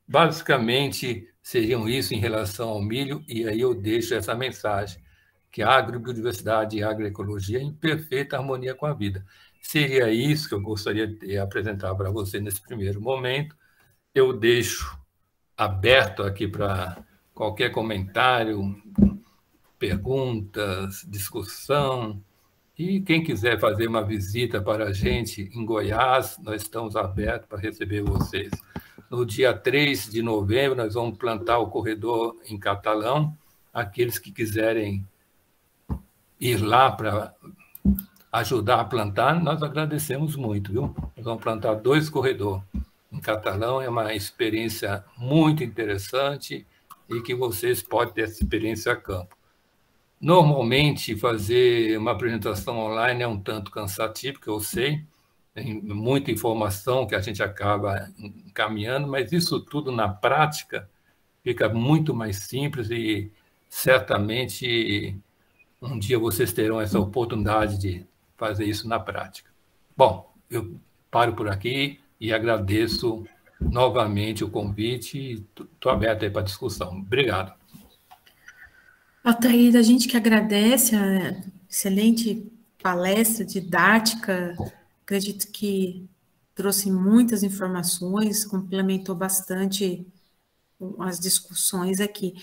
Basicamente, seriam isso em relação ao milho, e aí eu deixo essa mensagem, que a agrobiodiversidade e a agroecologia é em perfeita harmonia com a vida. Seria isso que eu gostaria de apresentar para você nesse primeiro momento. Eu deixo aberto aqui para qualquer comentário, perguntas, discussão. E quem quiser fazer uma visita para a gente em Goiás, nós estamos abertos para receber vocês. No dia 3 de novembro, nós vamos plantar o corredor em Catalão. Aqueles que quiserem ir lá para ajudar a plantar, nós agradecemos muito, viu? Nós vamos plantar 2 corredores em Catalão, é uma experiência muito interessante e que vocês podem ter essa experiência a campo. Normalmente, fazer uma apresentação online é um tanto cansativo, que eu sei, tem muita informação que a gente acaba encaminhando, mas isso tudo na prática fica muito mais simples e certamente um dia vocês terão essa oportunidade de fazer isso na prática. Bom, eu paro por aqui e agradeço novamente o convite e estou aberto aí para discussão. Obrigado. Altair, a gente que agradece a excelente palestra didática, acredito que trouxe muitas informações, complementou bastante as discussões aqui.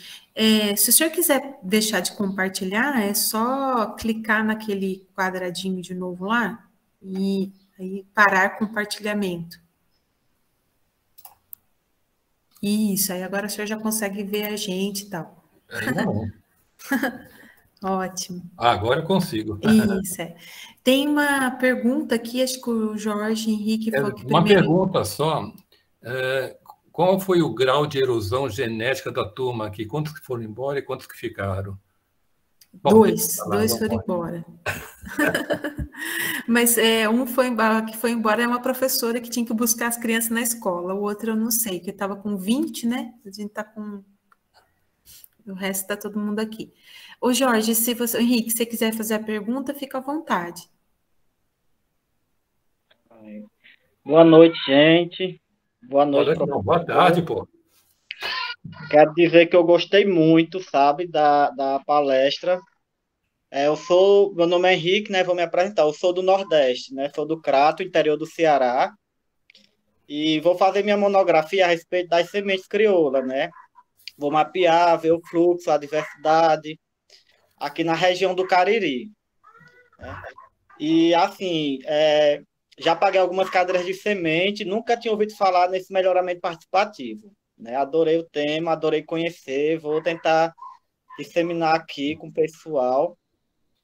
Se o senhor quiser deixar de compartilhar, é só clicar naquele quadradinho de novo lá e aí parar compartilhamento. Isso, aí agora o senhor já consegue ver a gente e tal. Ainda não. Ótimo. Agora eu consigo. Isso, é. Tem uma pergunta aqui, acho que o Jorge Henrique foi que Uma primeiro... pergunta só. Qual foi o grau de erosão genética da turma aqui? Quantos que foram embora e quantos que ficaram? Bom, dois foram embora. Mas um que foi embora é uma professora que tinha que buscar as crianças na escola, o outro eu não sei, que estava com 20, né? A gente está com... O resto está todo mundo aqui. Ô Jorge, Henrique, se você quiser fazer a pergunta, fica à vontade. Boa noite, gente. Boa noite, professor. Boa tarde, pô. Quero dizer que eu gostei muito, sabe, da palestra. Meu nome é Henrique, né? Vou me apresentar. Eu sou do Nordeste, né? Sou do Crato, interior do Ceará. E vou fazer minha monografia a respeito das sementes crioulas, né? Vou mapear, ver o fluxo, a diversidade, aqui na região do Cariri. Né? E, assim, já paguei algumas cadeiras de semente, nunca tinha ouvido falar nesse melhoramento participativo. Né? Adorei o tema, adorei conhecer, vou tentar disseminar aqui com o pessoal.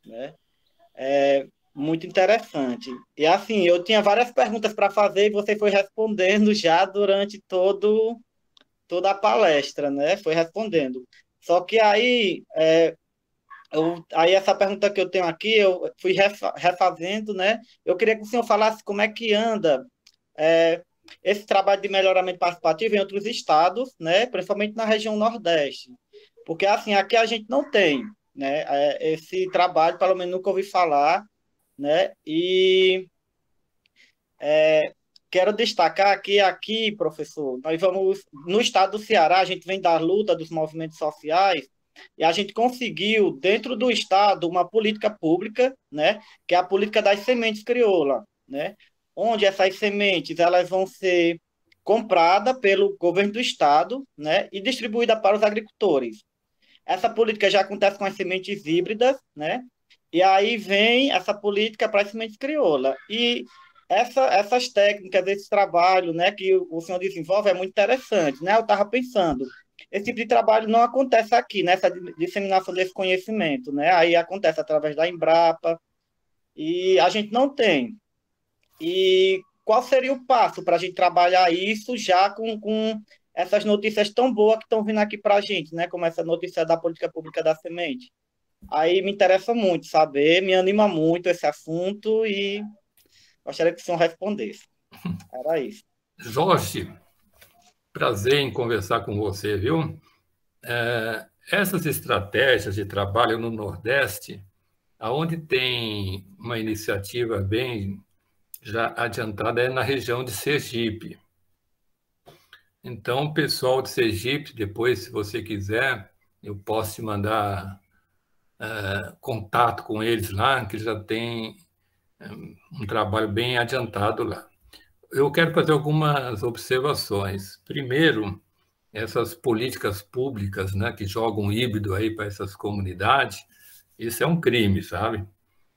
Né? muito interessante. E assim, eu tinha várias perguntas para fazer e você foi respondendo já durante toda a palestra, né? Foi respondendo. Só que aí, aí essa pergunta que eu tenho aqui, eu fui refazendo, né? Eu queria que o senhor falasse como é que anda é, esse trabalho de melhoramento participativo em outros estados, né? Principalmente na região Nordeste. Porque assim, aqui a gente não tem, né? Esse trabalho, pelo menos nunca ouvi falar, né? E quero destacar que aqui, professor, nós vamos, no estado do Ceará, a gente vem da luta dos movimentos sociais e a gente conseguiu, dentro do estado, uma política pública, né, que é a política das sementes crioula, né, onde essas sementes elas vão ser compradas pelo governo do estado, né, e distribuídas para os agricultores. Essa política já acontece com as sementes híbridas, né, e aí vem essa política para as sementes crioula. E essas técnicas, esse trabalho, né, que o senhor desenvolve é muito interessante, né? Eu estava pensando, esse tipo de trabalho não acontece aqui, nessa disseminação desse conhecimento, né? Aí acontece através da Embrapa e a gente não tem. E qual seria o passo para a gente trabalhar isso já com essas notícias tão boas que estão vindo aqui para a gente, né? Como essa notícia da política pública da semente. Aí me interessa muito saber, me anima muito esse assunto e gostaria que o senhor respondesse. Era isso. Jorge, prazer em conversar com você, viu? Essas estratégias de trabalho no Nordeste, aonde tem uma iniciativa bem já adiantada é na região de Sergipe. Então, o pessoal de Sergipe, depois, se você quiser, eu posso te mandar contato com eles lá, que já tem um trabalho bem adiantado lá. Eu quero fazer algumas observações. Primeiro, essas políticas públicas, né, que jogam híbrido aí para essas comunidades, isso é um crime, sabe?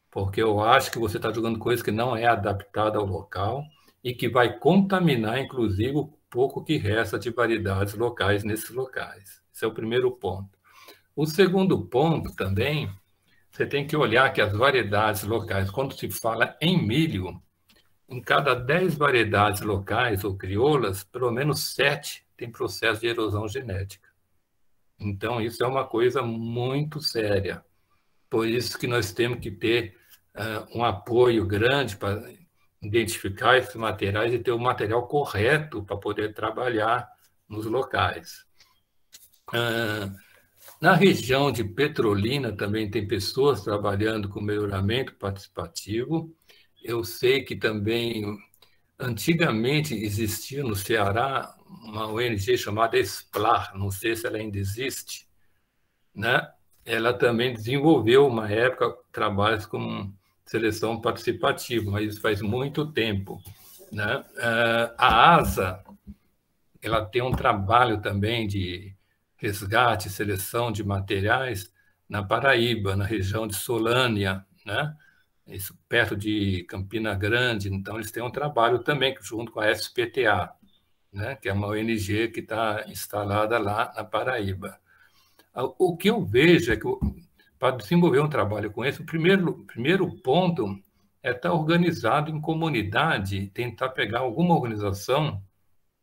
Porque eu acho que você está jogando coisa que não é adaptada ao local e que vai contaminar, inclusive, o pouco que resta de variedades locais nesses locais. Esse é o primeiro ponto. O segundo ponto também, você tem que olhar que as variedades locais, quando se fala em milho, em cada 10 variedades locais ou crioulas, pelo menos 7 têm processo de erosão genética. Então, isso é uma coisa muito séria. Por isso que nós temos que ter um apoio grande para identificar esses materiais e ter o material correto para poder trabalhar nos locais. Na região de Petrolina também tem pessoas trabalhando com melhoramento participativo. Eu sei que também, antigamente, existia no Ceará uma ONG chamada Esplar, não sei se ela ainda existe, né? Ela também desenvolveu, uma época, trabalhos com seleção participativa, mas isso faz muito tempo, né? A ASA, ela tem um trabalho também de resgate e seleção de materiais na Paraíba, na região de Solânia, né? Isso perto de Campina Grande. Então, eles têm um trabalho também junto com a SPTA, né? Que é uma ONG que está instalada lá na Paraíba. O que eu vejo é que, para desenvolver um trabalho com esse, o primeiro ponto é estar organizado em comunidade, tentar pegar alguma organização,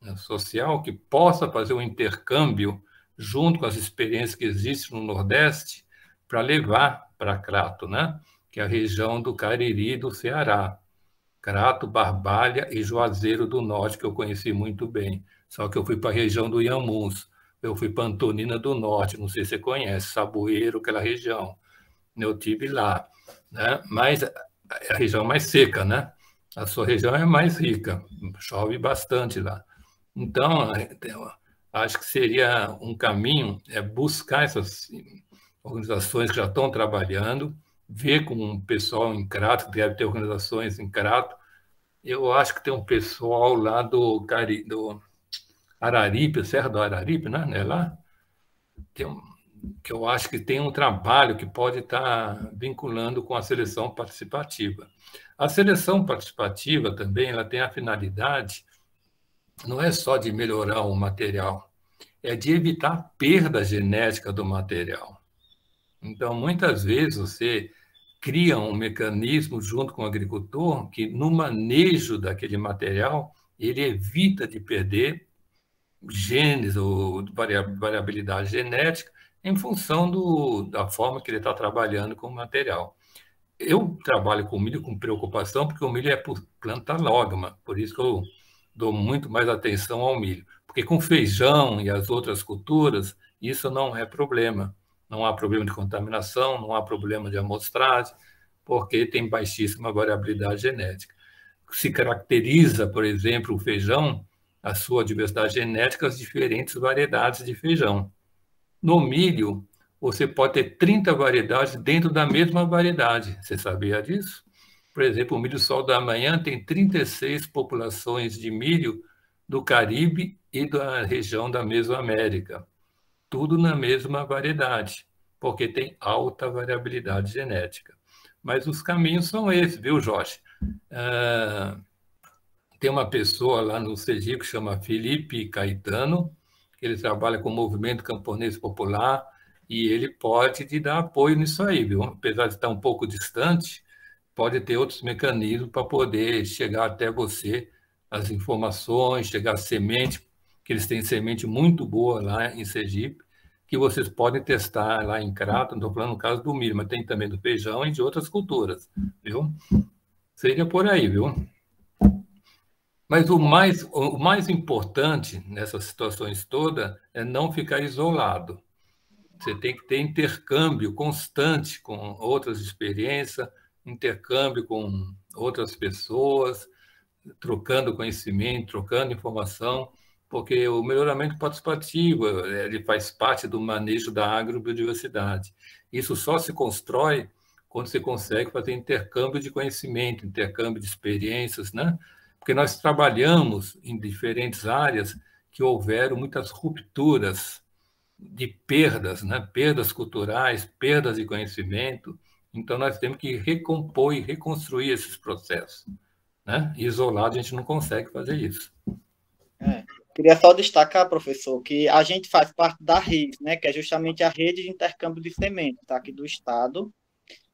né, social que possa fazer um intercâmbio junto com as experiências que existem no Nordeste para levar para Crato, né? Que é a região do Cariri do Ceará. Crato, Barbalha e Juazeiro do Norte, que eu conheci muito bem. Só que eu fui para a região do Inhamuns. Eu fui para Antonina do Norte, não sei se você conhece, Saboeiro, aquela região. Eu tive lá, né? Mas é a região mais seca, né? A sua região é mais rica, chove bastante lá. Então, acho que seria um caminho buscar essas organizações que já estão trabalhando, ver com o pessoal em Crato, que deve ter organizações em Crato. Eu acho que tem um pessoal lá do Araripe, Serra do Araripe, né? Não é lá? Que eu acho que tem um trabalho que pode estar vinculando com a seleção participativa. A seleção participativa também ela tem a finalidade, não é só de melhorar o material, é de evitar a perda genética do material. Então, muitas vezes você cria um mecanismo junto com o agricultor que, no manejo daquele material, ele evita de perder genes ou variabilidade genética em função da forma que ele está trabalhando com o material. Eu trabalho com milho com preocupação, porque o milho é planta logma, por isso que eu dou muito mais atenção ao milho. Porque com feijão e as outras culturas, isso não é problema. Não há problema de contaminação, não há problema de amostragem, porque tem baixíssima variabilidade genética. Se caracteriza, por exemplo, o feijão, a sua diversidade genética, as diferentes variedades de feijão. No milho, você pode ter 30 variedades dentro da mesma variedade. Você sabia disso? Por exemplo, o milho sol da manhã tem 36 populações de milho do Caribe e da região da Mesoamérica. Tudo na mesma variedade, porque tem alta variabilidade genética. Mas os caminhos são esses, viu, Jorge? Tem uma pessoa lá no Sergipe que chama Felipe Caetano, que ele trabalha com o movimento camponês popular, e ele pode te dar apoio nisso aí, viu? Apesar de estar um pouco distante, pode ter outros mecanismos para poder chegar até você as informações, chegar a semente, que eles têm semente muito boa lá em Sergipe, que vocês podem testar lá em Crato, não estou falando no caso do milho, mas tem também do feijão e de outras culturas, viu? Seria por aí, viu? Mas o mais importante nessas situações todas é não ficar isolado. Você tem que ter intercâmbio constante com outras experiências, intercâmbio com outras pessoas, trocando conhecimento, trocando informação, porque o melhoramento participativo ele faz parte do manejo da agrobiodiversidade. Isso só se constrói quando você consegue fazer intercâmbio de conhecimento, intercâmbio de experiências, né? Porque nós trabalhamos em diferentes áreas que houveram muitas rupturas de perdas, né? Perdas culturais, perdas de conhecimento. Então, nós temos que recompor e reconstruir esses processos, né? Isolado, a gente não consegue fazer isso. Queria só destacar, professor, que a gente faz parte da RIS, né? Que é justamente a rede de intercâmbio de sementes, tá? Aqui do Estado,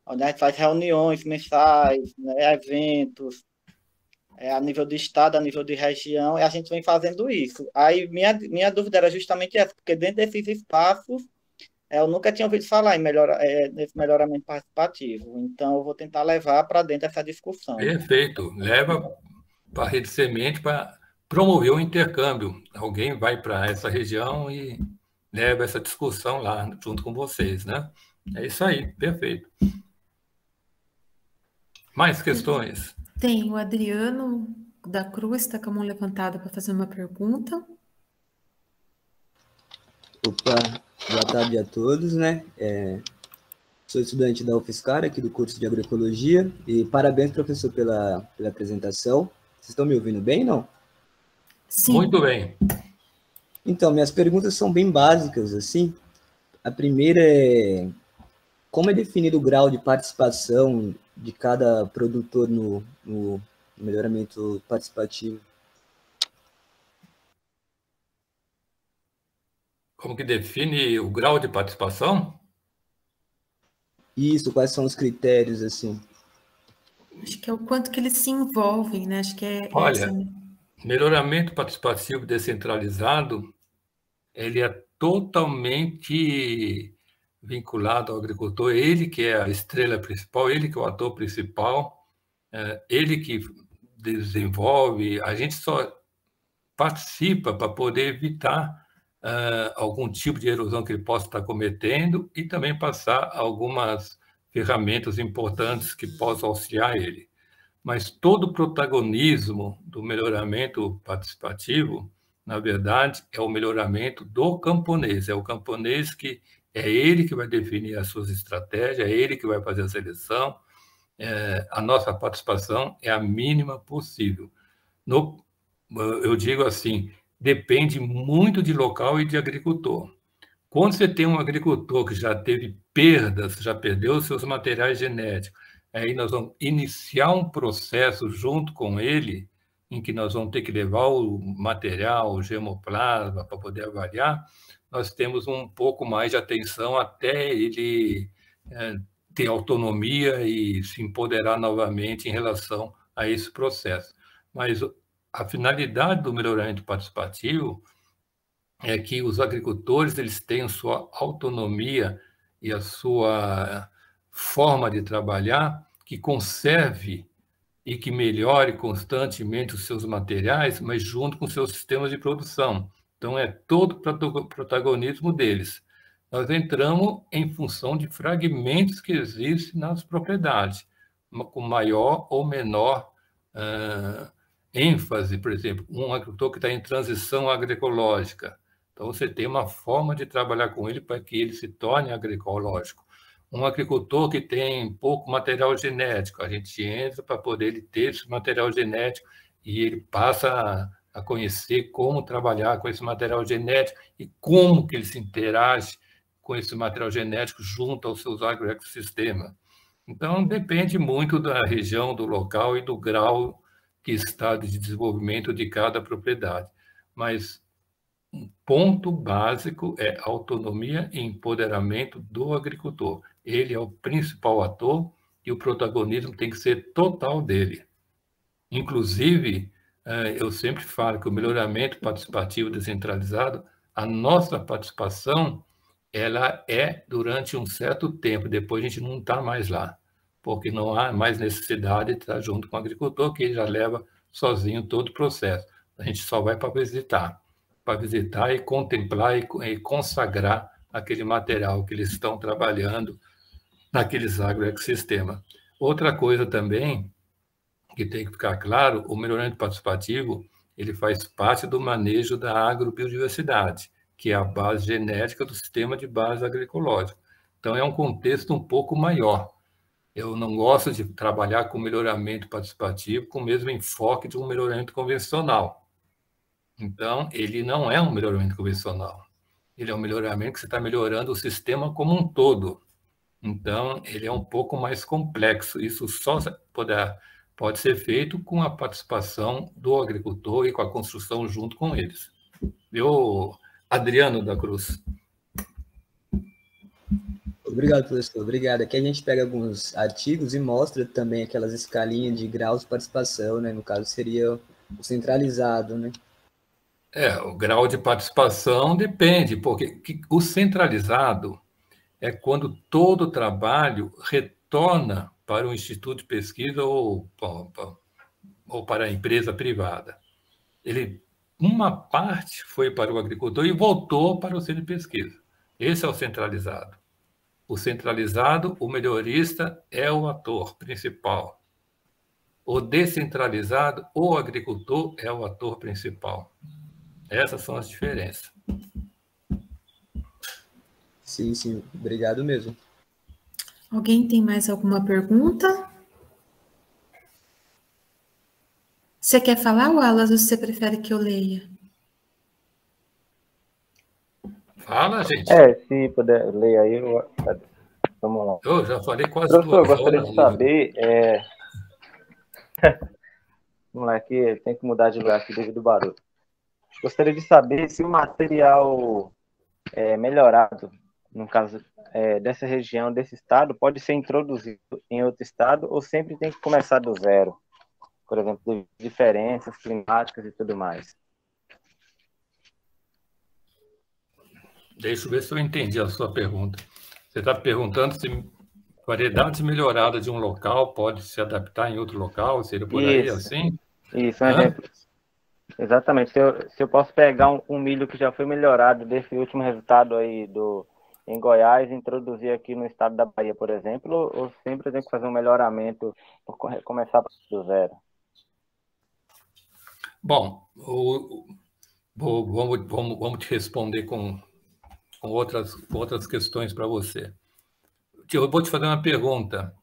onde a gente faz reuniões mensais, né? Eventos, a nível de estado, a nível de região, e a gente vem fazendo isso. Aí minha dúvida era justamente essa, porque dentro desses espaços eu nunca tinha ouvido falar nesse melhoramento participativo, então eu vou tentar levar para dentro essa discussão. Perfeito. Leva para a rede semente para promover o intercâmbio. Alguém vai para essa região e leva essa discussão lá junto com vocês, né? É isso aí, perfeito. Mais questões? Tem o Adriano da Cruz, está com a mão levantada para fazer uma pergunta. Opa, boa tarde a todos, né? Sou estudante da UFSCar, aqui do curso de Agroecologia, e parabéns, professor, pela apresentação. Vocês estão me ouvindo bem, não? Sim. Muito bem. Então, minhas perguntas são bem básicas, assim. A primeira é: como é definido o grau de participação de cada produtor no melhoramento participativo? Como que define o grau de participação? Isso, quais são os critérios, assim? Acho que é o quanto que eles se envolvem, né? Acho que é Olha, essa. melhoramento participativo descentralizado, ele é totalmente vinculado ao agricultor, ele que é a estrela principal, ele que é o ator principal, ele que desenvolve, a gente só participa para poder evitar algum tipo de erosão que ele possa estar cometendo e também passar algumas ferramentas importantes que possam auxiliar ele. Mas todo o protagonismo do melhoramento participativo, na verdade, é o melhoramento do camponês. É o camponês que é ele que vai definir as suas estratégias, é ele que vai fazer a seleção. A nossa participação é a mínima possível. Eu digo assim, depende muito de local e de agricultor. Quando você tem um agricultor que já teve perdas, já perdeu seus materiais genéticos, aí nós vamos iniciar um processo junto com ele, em que nós vamos ter que levar o material, o germoplasma, para poder avaliar, nós temos um pouco mais de atenção até ele ter autonomia e se empoderar novamente em relação a esse processo. Mas a finalidade do melhoramento participativo é que os agricultores eles tenham sua autonomia e a sua forma de trabalhar que conserve e que melhore constantemente os seus materiais, mas junto com seus sistemas de produção. Então, é todo o protagonismo deles. Nós entramos em função de fragmentos que existem nas propriedades, com maior ou menor ênfase. Por exemplo, um agricultor que está em transição agroecológica. Então, você tem uma forma de trabalhar com ele para que ele se torne agroecológico. Um agricultor que tem pouco material genético, a gente entra para poder ele ter esse material genético e ele passa a conhecer como trabalhar com esse material genético e como que ele se interage com esse material genético junto aos seus agroecossistemas. Então, depende muito da região, do local e do grau que está de desenvolvimento de cada propriedade. Mas um ponto básico é autonomia e empoderamento do agricultor. Ele é o principal ator e o protagonismo tem que ser total dele. Inclusive, eu sempre falo que o melhoramento participativo descentralizado, a nossa participação, ela é durante um certo tempo, depois a gente não está mais lá, porque não há mais necessidade de estar junto com o agricultor, que ele já leva sozinho todo o processo. A gente só vai para visitar e contemplar e consagrar aquele material que eles estão trabalhando naqueles agroecossistemas. Outra coisa também que tem que ficar claro, o melhoramento participativo ele faz parte do manejo da agrobiodiversidade, que é a base genética do sistema de base agroecológica. Então, é um contexto um pouco maior. Eu não gosto de trabalhar com melhoramento participativo com o mesmo enfoque de um melhoramento convencional. Então, ele não é um melhoramento convencional. Ele é um melhoramento que você está melhorando o sistema como um todo. Então, ele é um pouco mais complexo. Isso só pode ser feito com a participação do agricultor e com a construção junto com eles. Adriano da Cruz. Obrigado, professor. Obrigado. Aqui a gente pega alguns artigos e mostra também aquelas escalinhas de graus de participação, né? No caso, seria o centralizado, né? O grau de participação depende, porque o centralizado é quando todo o trabalho retorna para o instituto de pesquisa ou para a empresa privada. Uma parte foi para o agricultor e voltou para o centro de pesquisa. Esse é o centralizado. O centralizado, o melhorista, é o ator principal. O descentralizado, o agricultor, é o ator principal. Essas são as diferenças. Sim, sim. Obrigado mesmo. Alguém tem mais alguma pergunta? Você quer falar, Wallace, ou você prefere que eu leia? Fala, gente. Se puder ler aí, vamos lá. Eu já falei quase Professor, eu 2 gostaria horas. de saber... Vamos lá, aqui tem que mudar de lugar aqui devido ao barulho. Gostaria de saber se o material melhorado, no caso dessa região, desse estado, pode ser introduzido em outro estado ou sempre tem que começar do zero? Por exemplo, diferenças climáticas e tudo mais. Deixa eu ver se eu entendi a sua pergunta. Você está perguntando se variedades melhoradas de um local pode se adaptar em outro local? Seria por aí, assim? Isso, um exemplo. Exatamente. Se eu posso pegar um milho que já foi melhorado desse último resultado aí em Goiás e introduzir aqui no estado da Bahia, por exemplo, ou sempre tem que fazer um melhoramento por começar do zero? Bom, vamos te responder com outras questões para você. Eu vou te fazer uma pergunta.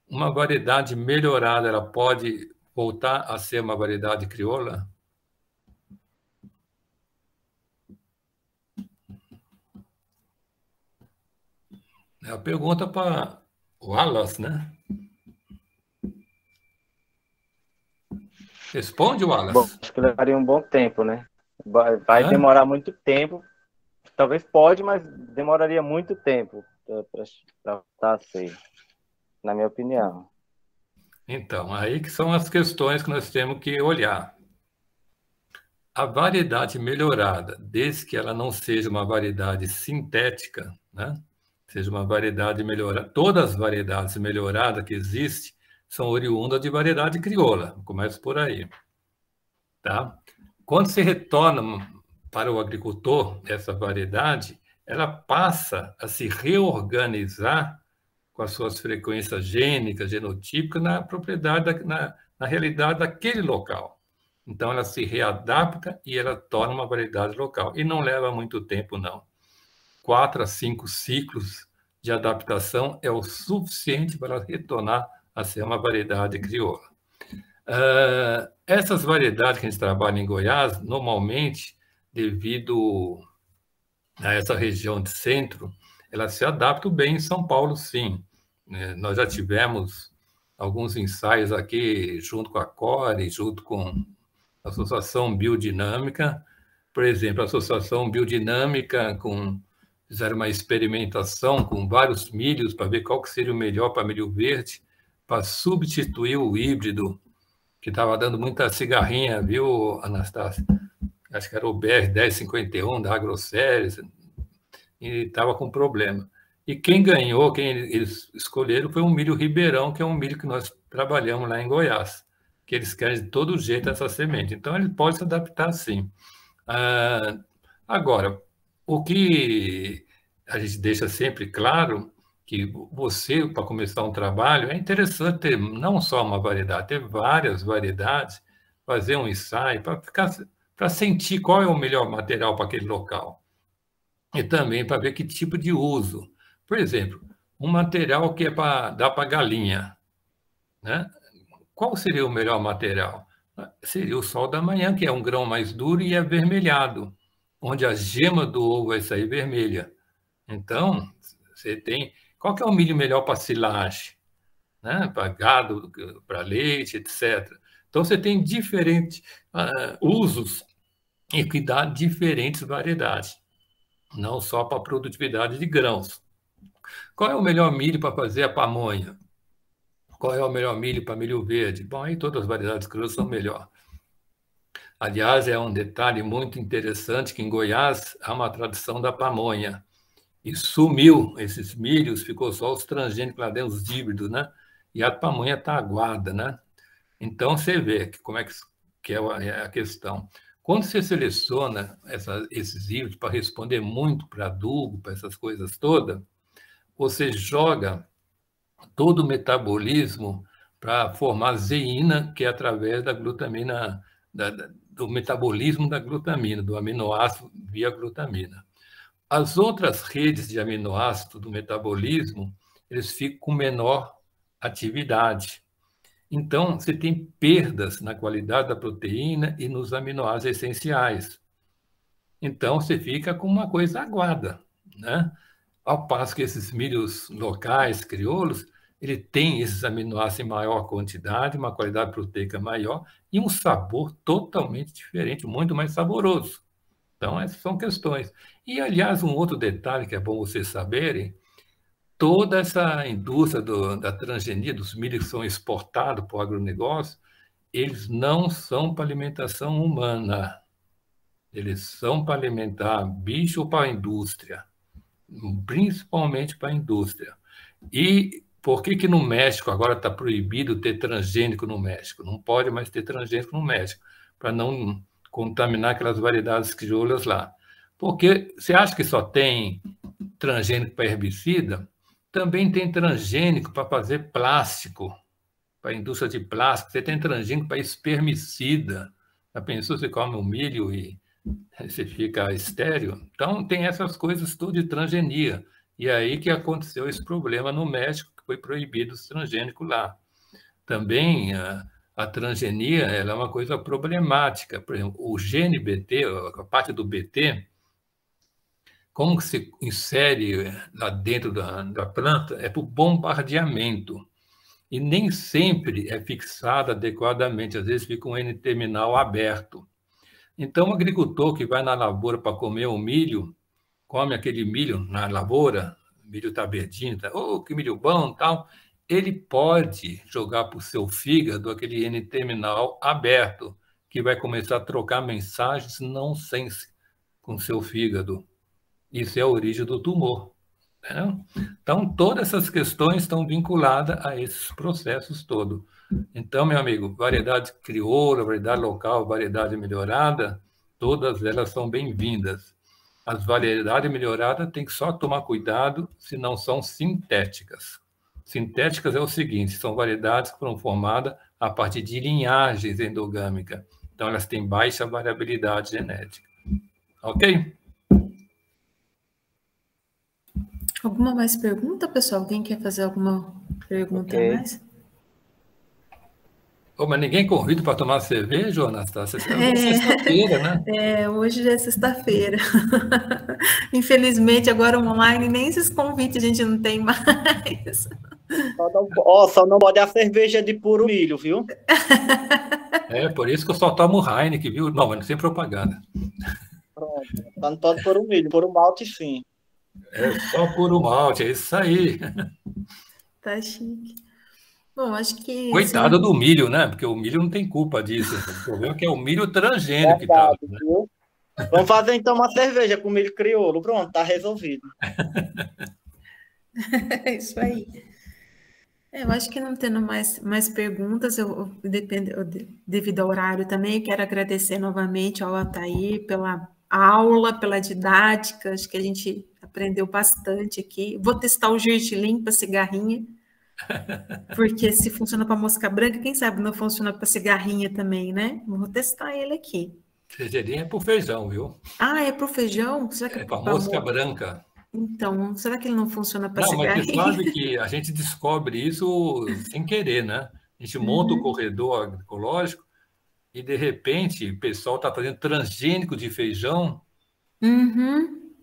Uma variedade melhorada, ela pode voltar a ser uma variedade crioula? É a pergunta para o Wallace, né? Responde, Wallace. Bom, acho que levaria um bom tempo, né? Vai demorar muito tempo. Talvez pode, mas demoraria muito tempo para voltar a ser. na minha opinião. Então, aí que são as questões que nós temos que olhar. A variedade melhorada, desde que ela não seja uma variedade sintética, né? Seja uma variedade melhorada, todas as variedades melhoradas que existem são oriundas de variedade crioula, começa por aí. Tá? Quando se retorna para o agricultor essa variedade, ela passa a se reorganizar com as suas frequências gênicas, genotípicas, na propriedade, na realidade daquele local. Então, ela se readapta e ela torna uma variedade local. E não leva muito tempo, não. 4 a 5 ciclos de adaptação é o suficiente para retornar a ser uma variedade crioula. Essas variedades que a gente trabalha em Goiás, normalmente, devido a essa região de centro, elas se adaptam bem em São Paulo, sim. Nós já tivemos alguns ensaios aqui, junto com a CORE, junto com a Associação Biodinâmica. Por exemplo, a Associação Biodinâmica fizeram uma experimentação com vários milhos para ver qual que seria o melhor para milho verde, para substituir o híbrido, que estava dando muita cigarrinha, viu, Anastácia? Acho que era o BR-1051 da Agroceres, e estava com problema. E quem ganhou, quem eles escolheram, foi um milho Ribeirão, que é um milho que nós trabalhamos lá em Goiás, que eles querem de todo jeito essa semente. Então, ele pode se adaptar, sim. Agora, o que a gente deixa sempre claro, que você, para começar um trabalho, é interessante ter não só uma variedade, ter várias variedades, fazer um ensaio, para sentir qual é o melhor material para aquele local. E também para ver que tipo de uso. Por exemplo, um material que é para dar para galinha, né? Qual seria o melhor material? Seria o sol da manhã, que é um grão mais duro e é avermelhado, onde a gema do ovo vai sair vermelha. Então, você tem... Qual que é o milho melhor para silagem? Né? Para gado, para leite, etc. Então, você tem diferentes usos e que dá diferentes variedades, não só para a produtividade de grãos. Qual é o melhor milho para fazer a pamonha? Qual é o melhor milho para milho verde? Bom, aí todas as variedades crioulas são melhor. Aliás, é um detalhe muito interessante que em Goiás há uma tradição da pamonha. E sumiu esses milhos, ficou só os transgênicos lá dentro, os híbridos, né? E a pamonha está aguada, né? Então, você vê como é que é a questão. Quando você seleciona esses híbridos para responder muito para adubo, para essas coisas todas, você joga todo o metabolismo para formar zeína, que é através da glutamina, do metabolismo da glutamina, do aminoácido via glutamina. As outras redes de aminoácido do metabolismo, eles ficam com menor atividade. Então, você tem perdas na qualidade da proteína e nos aminoácidos essenciais. Então, você fica com uma coisa aguada, né? Ao passo que esses milhos locais, crioulos, ele tem esses aminoácidos em maior quantidade, uma qualidade proteica maior e um sabor totalmente diferente, muito mais saboroso. Então, essas são questões. E, aliás, um outro detalhe que é bom vocês saberem, toda essa indústria da transgenia, dos milhos que são exportados para o agronegócio, eles não são para alimentação humana. Eles são para alimentar bicho ou para a indústria, principalmente para a indústria. E por que no México agora está proibido ter transgênico no México? Não pode mais ter transgênico no México, para não contaminar aquelas variedades crioulas lá. Porque você acha que só tem transgênico para herbicida? Também tem transgênico para fazer plástico, para a indústria de plástico. Você tem transgênico para espermicida. Já pensou, você come um milho e você fica estéril? Então, tem essas coisas todas de transgenia. E aí que aconteceu esse problema no México, que foi proibido os transgênicos lá. Também a transgenia ela é uma coisa problemática. Por exemplo, o gene BT, a parte do BT, como que se insere lá dentro da planta é por bombardeamento. E nem sempre é fixado adequadamente, às vezes fica um N-terminal aberto. Então, o agricultor que vai na lavoura para comer o milho, come aquele milho na lavoura, o milho está verdinho, oh, que milho bom, tal. ele pode jogar para o seu fígado aquele N-terminal aberto, que vai começar a trocar mensagens nonsense com o seu fígado. Isso é a origem do tumor. Né? Então, todas essas questões estão vinculadas a esses processos todos. Então, meu amigo, variedade crioula, variedade local, variedade melhorada, todas elas são bem-vindas. As variedades melhoradas tem que só tomar cuidado se não são sintéticas. Sintéticas é o seguinte, são variedades que foram formadas a partir de linhagens endogâmicas. Então, elas têm baixa variabilidade genética. Ok? Alguma mais pergunta, pessoal? Alguém quer fazer alguma pergunta a mais? Oh, mas ninguém convida para tomar cerveja, Anastácia? É sexta-feira, né? Hoje já é sexta-feira. Infelizmente, agora online, nem esses convites a gente não tem mais. Só não pode a cerveja de puro milho, viu? Por isso que eu só tomo Heineken, viu? Não, mas não tem propaganda. Pronto, só não pode puro milho, puro malte sim. É só puro malte, é isso aí. Tá chique. Bom, acho que... Coitado do milho, né? Porque o milho não tem culpa disso. O problema é que é o milho transgênico que tá. Né? Vamos fazer então uma cerveja com milho crioulo. Pronto, tá resolvido. É isso aí. Eu acho que não tendo mais perguntas, devido ao horário também, quero agradecer novamente ao Altair pela aula, pela didática, acho que a gente aprendeu bastante aqui. Vou testar o gergelim para cigarrinha, porque se funciona para mosca branca, quem sabe não funciona para cigarrinha também, né? Vou testar ele aqui. Gergelim é para o feijão, viu? Ah, é para o feijão? Será que é para mosca branca. Então, será que ele não funciona para cigarrinha? Não, mas você sabe que a gente descobre isso sem querer, né? A gente monta o corredor agroecológico e, de repente, o pessoal está fazendo transgênico de feijão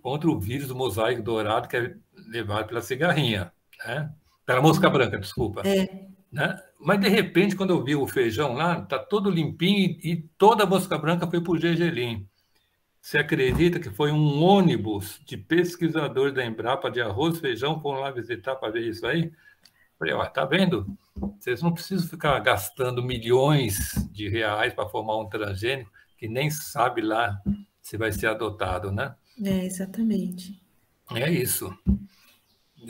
contra o vírus do mosaico dourado que é levado pela cigarrinha, né? Pela mosca branca, desculpa. Né? Mas, de repente, quando eu vi o feijão lá, está todo limpinho e toda a mosca branca foi para o gergelim. Você acredita que foi um ônibus de pesquisadores da Embrapa de arroz e feijão foram lá visitar para ver isso aí? Falei, ó, tá vendo? Vocês não precisam ficar gastando milhões de reais para formar um transgênico que nem sabe lá se vai ser adotado, né? Exatamente. É isso.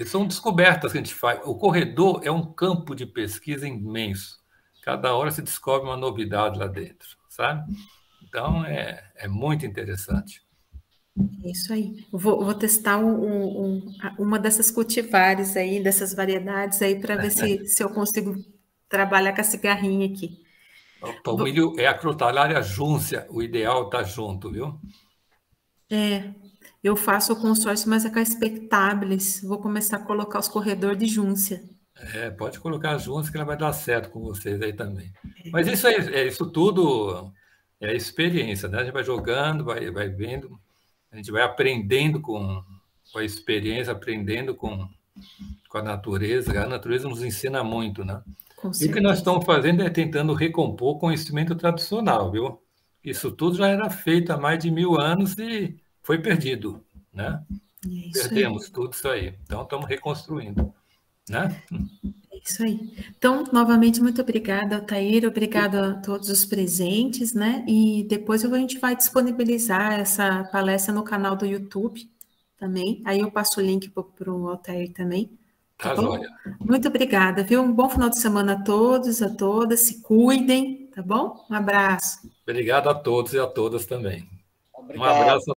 São descobertas que a gente faz. O corredor é um campo de pesquisa imenso. Cada hora se descobre uma novidade lá dentro, sabe? Então, é muito interessante. É isso aí. Vou testar uma dessas cultivares aí, dessas variedades aí, para ver se eu consigo trabalhar com a cigarrinha aqui. Opa, o milho é a Crotalária júncia, o ideal tá junto, viu? Eu faço o consórcio, mas é com a Expectables. Vou começar a colocar os corredores de júncia. Pode colocar a júncia que ela vai dar certo com vocês aí também. Mas isso aí, isso tudo... É a experiência, né? A gente vai jogando, vai vendo, a gente vai aprendendo com a experiência, aprendendo com a natureza. A natureza nos ensina muito, né? E o que nós estamos fazendo é tentando recompor o conhecimento tradicional, viu? Isso tudo já era feito há mais de 1000 anos e foi perdido, né? Perdemos tudo isso aí. Então, estamos reconstruindo, né? Isso aí. Então, novamente, muito obrigada, Altair, obrigada a todos os presentes, né? E depois a gente vai disponibilizar essa palestra no canal do YouTube também. Aí eu passo o link para o Altair também. Tá bom? Muito obrigada, viu? Um bom final de semana a todos, a todas. Se cuidem, tá bom? Um abraço. Obrigado a todos e a todas também. Obrigado. Um abraço.